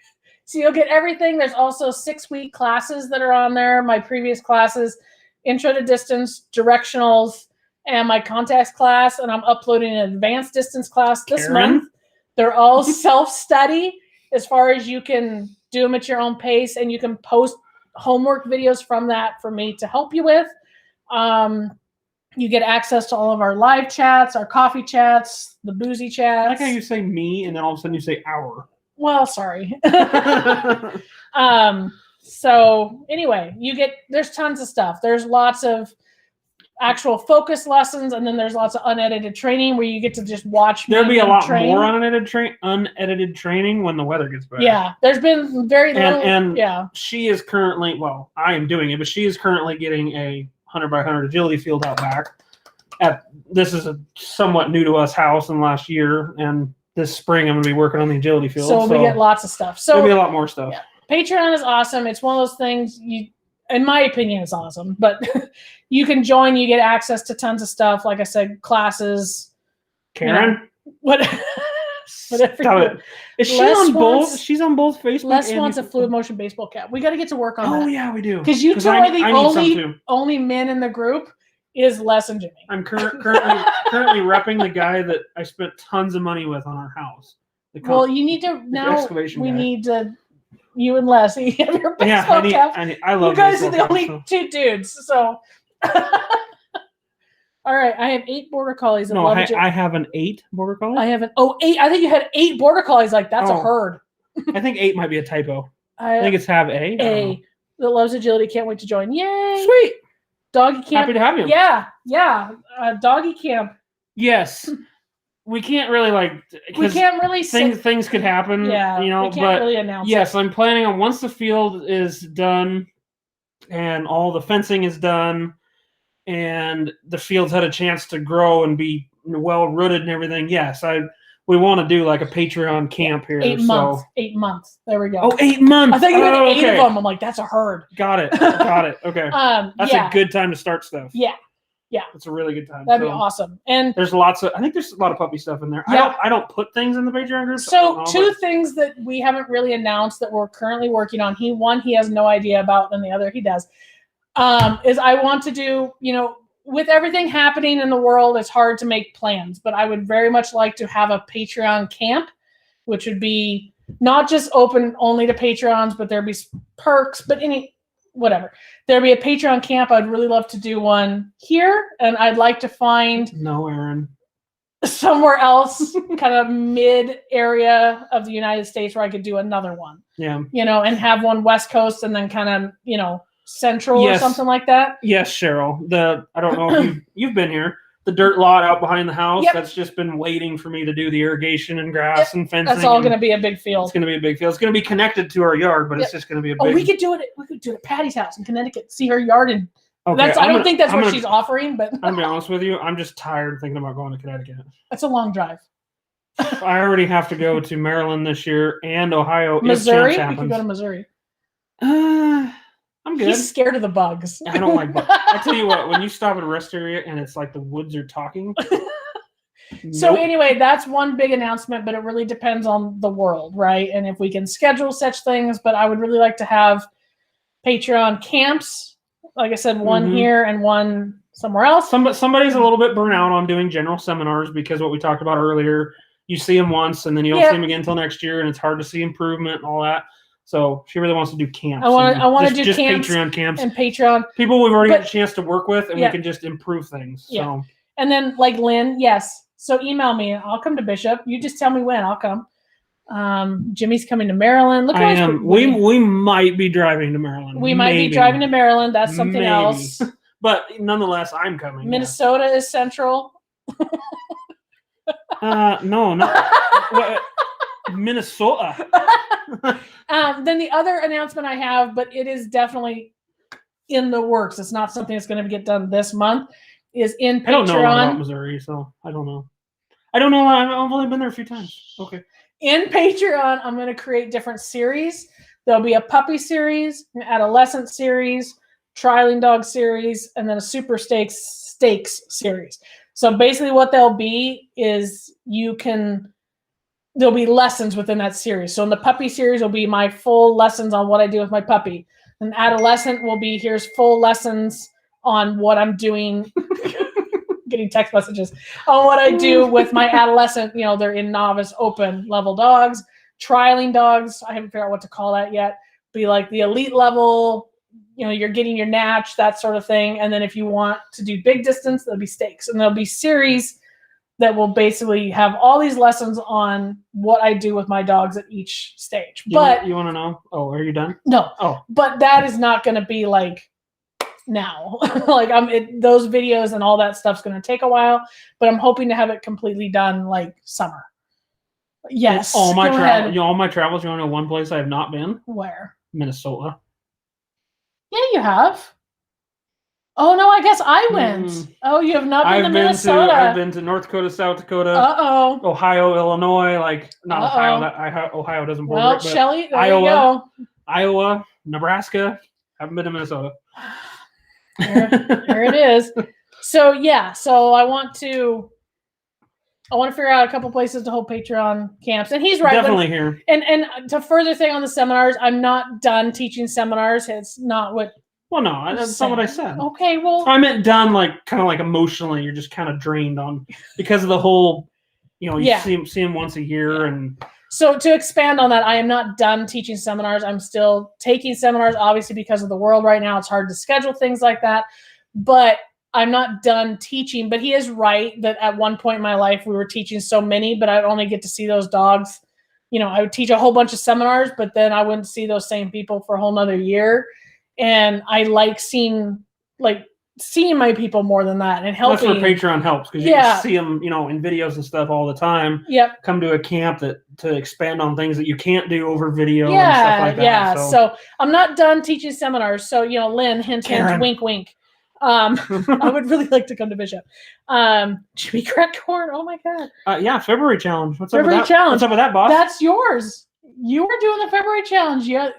[SPEAKER 1] So you'll get everything. There's also 6-week classes that are on there. My previous classes, Intro to Distance, Directionals, and my contacts class, and I'm uploading an advanced distance class this month. They're all self-study as far as you can do them at your own pace, and you can post homework videos from that for me to help you with. You get access to all of our live chats, our coffee chats, the boozy chats.
[SPEAKER 2] I like how you say me, and then all of a sudden you say our.
[SPEAKER 1] Well, sorry. So anyway, there's tons of stuff. There's lots of actual focus lessons, and then there's lots of unedited training where you get to just watch.
[SPEAKER 2] There'll be a lot more unedited training when the weather gets better.
[SPEAKER 1] Yeah, there's been very little.
[SPEAKER 2] And she is currently, I am doing it, but she is currently getting a 100x100 agility field out back. This is a somewhat new to us house in the last year, and this spring I'm going to be working on the agility field.
[SPEAKER 1] So we get lots of stuff. So
[SPEAKER 2] there'll be a lot more stuff.
[SPEAKER 1] Yeah. Patreon is awesome. It's one of those things in my opinion, it's awesome. But you can join. You get access to tons of stuff. Like I said, classes.
[SPEAKER 2] Karen?
[SPEAKER 1] Whatever.
[SPEAKER 2] Stop it. Is she on both? She's on both Facebook.
[SPEAKER 1] Les wants a Fluid Motion baseball cap. We got to get to work on that.
[SPEAKER 2] Oh, yeah, we do.
[SPEAKER 1] Because you two are the only men in the group is Les and Jimmy.
[SPEAKER 2] I'm currently repping the guy that I spent tons of money with on our house.
[SPEAKER 1] Well, you need to now. We need to you and Les, you have your
[SPEAKER 2] Yeah,
[SPEAKER 1] baseball caps.
[SPEAKER 2] I love
[SPEAKER 1] You guys are
[SPEAKER 2] baseball
[SPEAKER 1] the
[SPEAKER 2] caps,
[SPEAKER 1] only two dudes. So, all right, I have 8 border collies.
[SPEAKER 2] so. No, I have an 8 border collie.
[SPEAKER 1] I have an 8. I think you had 8 border collies. Like that's a
[SPEAKER 2] Oh.
[SPEAKER 1] herd.
[SPEAKER 2] I think 8 might be a typo.
[SPEAKER 1] I
[SPEAKER 2] I think it's have A. I don't know.
[SPEAKER 1] A that loves agility. Can't wait to join. Yay!
[SPEAKER 2] Sweet.
[SPEAKER 1] Doggy camp.
[SPEAKER 2] Happy to have you.
[SPEAKER 1] Yeah. Doggy camp.
[SPEAKER 2] Yes. We can't really
[SPEAKER 1] We
[SPEAKER 2] 'cause
[SPEAKER 1] can't really say.
[SPEAKER 2] things could happen.
[SPEAKER 1] Yeah,
[SPEAKER 2] you know,
[SPEAKER 1] we can't
[SPEAKER 2] but
[SPEAKER 1] really announce.
[SPEAKER 2] yes,
[SPEAKER 1] it.
[SPEAKER 2] I'm planning on once the field is done and all the fencing is done and the field's had a chance to grow and be well rooted and everything. Yes, we want to do like a Patreon camp here.
[SPEAKER 1] 8
[SPEAKER 2] so.
[SPEAKER 1] months. 8 months. There we go.
[SPEAKER 2] Oh, 8 months.
[SPEAKER 1] I think you had
[SPEAKER 2] Oh,
[SPEAKER 1] 8
[SPEAKER 2] okay.
[SPEAKER 1] of them. I'm like, that's a herd.
[SPEAKER 2] Got it. Got it. Okay. That's
[SPEAKER 1] yeah,
[SPEAKER 2] a good time to start stuff.
[SPEAKER 1] Yeah.
[SPEAKER 2] It's a really good time.
[SPEAKER 1] that'd be
[SPEAKER 2] So,
[SPEAKER 1] awesome. And
[SPEAKER 2] There's lots of. I think there's a lot of puppy stuff in there.
[SPEAKER 1] Yeah.
[SPEAKER 2] I don't put things in the Patreon group.
[SPEAKER 1] so 2 things that we haven't really announced that we're currently working on. He has no idea about, and the other he does. Is I want to do, with everything happening in the world, it's hard to make plans, but I would very much like to have a Patreon camp, which would be not just open only to Patreons, but there'd be perks, but whatever. There'd be a Patreon camp. I'd really love to do one here, and I'd like to find
[SPEAKER 2] No, Aaron.
[SPEAKER 1] somewhere else, kind of mid area of the United States where I could do another one,
[SPEAKER 2] Yeah.
[SPEAKER 1] and have one West Coast and then kind of, Central
[SPEAKER 2] Yes.
[SPEAKER 1] or something like that.
[SPEAKER 2] Yes, Cheryl. I don't know if you've been here. The dirt lot out behind the house.
[SPEAKER 1] Yep.
[SPEAKER 2] That's just been waiting for me to do the irrigation and grass and fencing.
[SPEAKER 1] That's all
[SPEAKER 2] and
[SPEAKER 1] going to be a big
[SPEAKER 2] It's
[SPEAKER 1] field.
[SPEAKER 2] going to be a big field. It's going to be connected to our yard, but it's just going to be a big.
[SPEAKER 1] Oh, we could do it. We could do it at Patty's house in Connecticut. See her yard, and
[SPEAKER 2] Okay,
[SPEAKER 1] I don't think that's
[SPEAKER 2] I'm
[SPEAKER 1] what
[SPEAKER 2] gonna-
[SPEAKER 1] she's offering, but
[SPEAKER 2] I'm gonna be honest with you. I'm just tired thinking about going to Connecticut.
[SPEAKER 1] that's a long drive.
[SPEAKER 2] I already have to go to Maryland this year and Ohio.
[SPEAKER 1] Missouri,
[SPEAKER 2] if
[SPEAKER 1] we
[SPEAKER 2] chance
[SPEAKER 1] could go to
[SPEAKER 2] happens.
[SPEAKER 1] Missouri.
[SPEAKER 2] I'm good.
[SPEAKER 1] He's scared of the bugs.
[SPEAKER 2] I don't like bugs. I tell you what, when you stop at a rest area and it's like the woods are talking.
[SPEAKER 1] So
[SPEAKER 2] nope.
[SPEAKER 1] anyway, that's one big announcement, but it really depends on the world, right? And if we can schedule such things, but I would really like to have Patreon camps. Like I said, one
[SPEAKER 2] Mhm.
[SPEAKER 1] here and one somewhere else.
[SPEAKER 2] Somebody's a little bit burnt out on doing general seminars because what we talked about earlier, you see them once and then you don't
[SPEAKER 1] Yeah.
[SPEAKER 2] see them again until next year, and it's hard to see improvement and all that. So she really wants to do camps.
[SPEAKER 1] I wanna-
[SPEAKER 2] and
[SPEAKER 1] I wanna
[SPEAKER 2] just-
[SPEAKER 1] do
[SPEAKER 2] just
[SPEAKER 1] camps
[SPEAKER 2] Patreon camps.
[SPEAKER 1] And Patreon.
[SPEAKER 2] People we've already
[SPEAKER 1] but-
[SPEAKER 2] had a chance to work with, and
[SPEAKER 1] Yeah.
[SPEAKER 2] we can just improve things.
[SPEAKER 1] Yeah.
[SPEAKER 2] So
[SPEAKER 1] And then like Lynn, yes. So email me. I'll come to Bishop. You just tell me when. I'll come. Jimmy's coming to Maryland. Look,
[SPEAKER 2] I
[SPEAKER 1] how
[SPEAKER 2] am. We might be driving to Maryland.
[SPEAKER 1] we might
[SPEAKER 2] Maybe.
[SPEAKER 1] be driving to Maryland. That's something
[SPEAKER 2] Maybe.
[SPEAKER 1] else.
[SPEAKER 2] But nonetheless, I'm coming.
[SPEAKER 1] Minnesota is central.
[SPEAKER 2] No, not Minnesota.
[SPEAKER 1] Then the other announcement I have, but it is definitely in the works. It's not something that's going to get done this month. Is in
[SPEAKER 2] I don't know about
[SPEAKER 1] Patreon.
[SPEAKER 2] Missouri, so I don't know. I've only been there a few times. Okay.
[SPEAKER 1] In Patreon, I'm going to create different series. There'll be a puppy series, an adolescent series, trialing dog series, and then a super stakes series. So basically what they'll be is there'll be lessons within that series. So in the puppy series will be my full lessons on what I do with my puppy. And adolescent will be here's full lessons on what I'm doing. Getting text messages on what I do with my adolescent. They're in novice, open level dogs, trialing dogs. I haven't figured out what to call that yet. Be like the elite level. You're getting your natch, that sort of thing. And then if you want to do big distance, there'll be stakes, and there'll be series that will basically have all these lessons on what I do with my dogs at each stage.
[SPEAKER 2] You want to know? Oh, are you done?
[SPEAKER 1] No.
[SPEAKER 2] Oh.
[SPEAKER 1] But that is not going to be like now. Those videos and all that stuff's going to take a while, but I'm hoping to have it completely done like summer. Yes.
[SPEAKER 2] All my
[SPEAKER 1] go
[SPEAKER 2] travels.
[SPEAKER 1] ahead.
[SPEAKER 2] All my travels. You want to know one place I have not been?
[SPEAKER 1] Where?
[SPEAKER 2] Minnesota.
[SPEAKER 1] Yeah, you have. Oh no, I guess I went.
[SPEAKER 2] Mm.
[SPEAKER 1] Oh, you have not been to
[SPEAKER 2] I've
[SPEAKER 1] Minnesota.
[SPEAKER 2] been to North Dakota, South Dakota,
[SPEAKER 1] Uh-oh.
[SPEAKER 2] Ohio, Illinois. Not Ohio.
[SPEAKER 1] Uh-oh.
[SPEAKER 2] Ohio doesn't border
[SPEAKER 1] Well,
[SPEAKER 2] it, but
[SPEAKER 1] Shelly, there
[SPEAKER 2] Iowa.
[SPEAKER 1] you
[SPEAKER 2] Iowa, Nebraska. Haven't been to Minnesota.
[SPEAKER 1] go. There it is. So yeah, I want to figure out a couple places to hold Patreon camps. And he's right.
[SPEAKER 2] Definitely here.
[SPEAKER 1] And to further thing on the seminars, I'm not done teaching seminars. It's not what.
[SPEAKER 2] Well, no, that's not what I said.
[SPEAKER 1] Okay, well,
[SPEAKER 2] I meant done kind of emotionally. You're just kind of drained on because of the whole, you
[SPEAKER 1] Yeah.
[SPEAKER 2] see him once a year, and
[SPEAKER 1] So to expand on that, I am not done teaching seminars. I'm still taking seminars, obviously, because of the world right now. It's hard to schedule things like that. But I'm not done teaching. But he is right that at one point in my life, we were teaching so many, but I'd only get to see those dogs. You know, I would teach a whole bunch of seminars, but then I wouldn't see those same people for a whole nother year. And I like seeing my people more than that and helping.
[SPEAKER 2] That's where Patreon helps, because you can see them, you know, in videos and stuff all the time.
[SPEAKER 1] Yep.
[SPEAKER 2] Come to a camp to expand on things that you can't do over video and stuff like that.
[SPEAKER 1] Yeah. So I'm not done teaching seminars. So, you know, Lynn, hint, hint, wink, wink. I would really like to come to Bishop. Jimmy Crack Corn. Oh my God.
[SPEAKER 2] Yeah, February challenge. What's
[SPEAKER 1] February
[SPEAKER 2] up with that?
[SPEAKER 1] challenge.
[SPEAKER 2] What's up with that, boss?
[SPEAKER 1] That's yours. You were doing the February challenge. Yeah.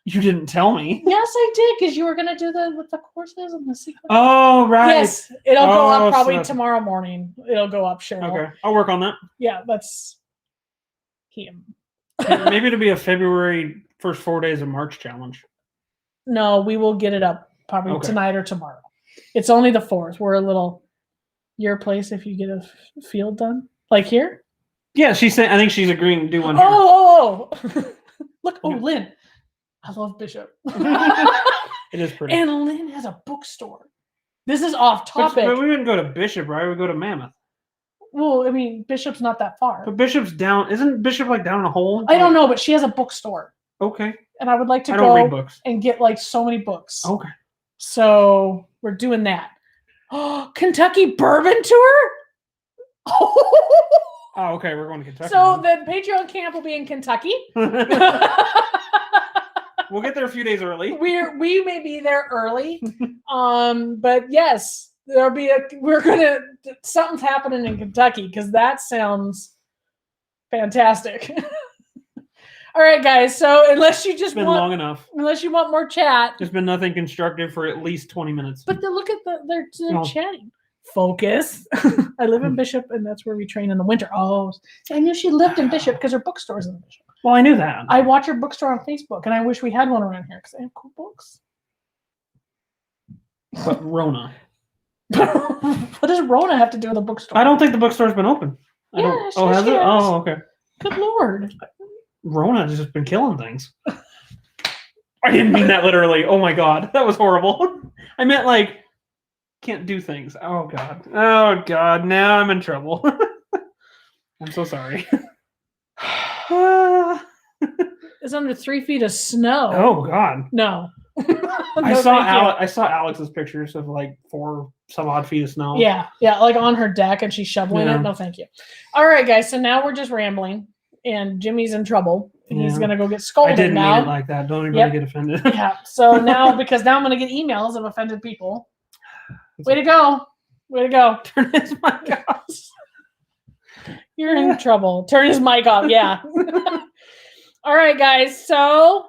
[SPEAKER 2] You didn't tell me.
[SPEAKER 1] Yes, I did, because you were gonna do with the courses and the secret.
[SPEAKER 2] Oh, right.
[SPEAKER 1] Yes, it'll go up probably
[SPEAKER 2] so
[SPEAKER 1] tomorrow morning. It'll go up, sure.
[SPEAKER 2] Okay, I'll work on that.
[SPEAKER 1] Yeah, that's him.
[SPEAKER 2] Maybe it'll be a February first 4 days of March challenge.
[SPEAKER 1] No, we will get it up probably tonight or tomorrow. It's only the 4th. We're a little your place if you get a field done, like here.
[SPEAKER 2] Yeah, she's saying. I think she's agreeing to do one. Here.
[SPEAKER 1] Oh. Look, Lynn. I love Bishop.
[SPEAKER 2] It is pretty.
[SPEAKER 1] And Lynn has a bookstore. This is off topic.
[SPEAKER 2] But we wouldn't go to Bishop, right? We go to Mammoth.
[SPEAKER 1] Well, I mean, Bishop's not that far.
[SPEAKER 2] But Bishop's down. Isn't Bishop like down in a hole?
[SPEAKER 1] I don't know, but she has a bookstore.
[SPEAKER 2] Okay.
[SPEAKER 1] And I would like to
[SPEAKER 2] I don't read
[SPEAKER 1] go
[SPEAKER 2] books.
[SPEAKER 1] and get like so many books.
[SPEAKER 2] Okay.
[SPEAKER 1] So we're doing that. Oh, Kentucky Bourbon Tour?
[SPEAKER 2] Oh, okay. We're going to Kentucky.
[SPEAKER 1] So the Patreon camp will be in Kentucky.
[SPEAKER 2] We'll get there a few days early.
[SPEAKER 1] We may be there early. But yes, something's happening in Kentucky, because that sounds fantastic. All right, guys. So unless you just
[SPEAKER 2] long enough.
[SPEAKER 1] Unless you want more chat.
[SPEAKER 2] There's been nothing constructive for at least 20 minutes.
[SPEAKER 1] But look at they're chatting. Focus. I live in Bishop, and that's where we train in the winter. Oh, I knew she lived in Bishop because her bookstore's in Bishop.
[SPEAKER 2] Well, I knew that.
[SPEAKER 1] I watch her bookstore on Facebook, and I wish we had one around here because they have cool books.
[SPEAKER 2] But Rona.
[SPEAKER 1] What does Rona have to do with a bookstore?
[SPEAKER 2] I don't think the bookstore's been open.
[SPEAKER 1] Yeah,
[SPEAKER 2] Oh, has it? Oh, okay.
[SPEAKER 1] Good Lord.
[SPEAKER 2] Rona has just been killing things. I didn't mean that literally. Oh my God. That was horrible. I meant like, can't do things. Oh God. Oh God. Now I'm in trouble. I'm so sorry.
[SPEAKER 1] It's under 3 feet of snow.
[SPEAKER 2] Oh God.
[SPEAKER 1] No.
[SPEAKER 2] I saw Alex's pictures of like 4 some odd feet of snow.
[SPEAKER 1] Yeah, like on her deck, and she's shoveling it. No, thank you. All right, guys. So now we're just rambling, and Jimmy's in trouble, and he's gonna go get scolded.
[SPEAKER 2] I didn't
[SPEAKER 1] now.
[SPEAKER 2] mean it like that. Don't even get offended.
[SPEAKER 1] Yeah. So now, because now I'm gonna get emails of offended people. Way to go! Way to go!
[SPEAKER 2] Turn his mic off.
[SPEAKER 1] You're in trouble. Turn his mic off. Yeah. All right, guys. So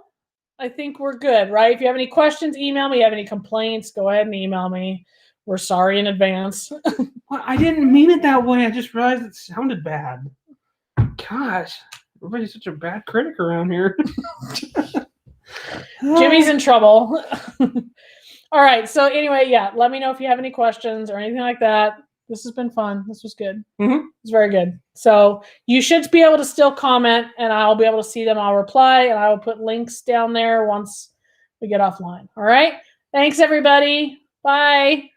[SPEAKER 1] I think we're good, right? If you have any questions, email me. If you have any complaints, go ahead and email me. We're sorry in advance.
[SPEAKER 2] Well, I didn't mean it that way. I just realized it sounded bad. Gosh, everybody's such a bad critic around here.
[SPEAKER 1] Jimmy's in trouble. All right. So anyway, yeah, let me know if you have any questions or anything like that. This has been fun. This was good.
[SPEAKER 2] Mm-hmm.
[SPEAKER 1] It's very good. So you should be able to still comment, and I'll be able to see them. I'll reply, and I will put links down there once we get offline. All right. Thanks, everybody. Bye.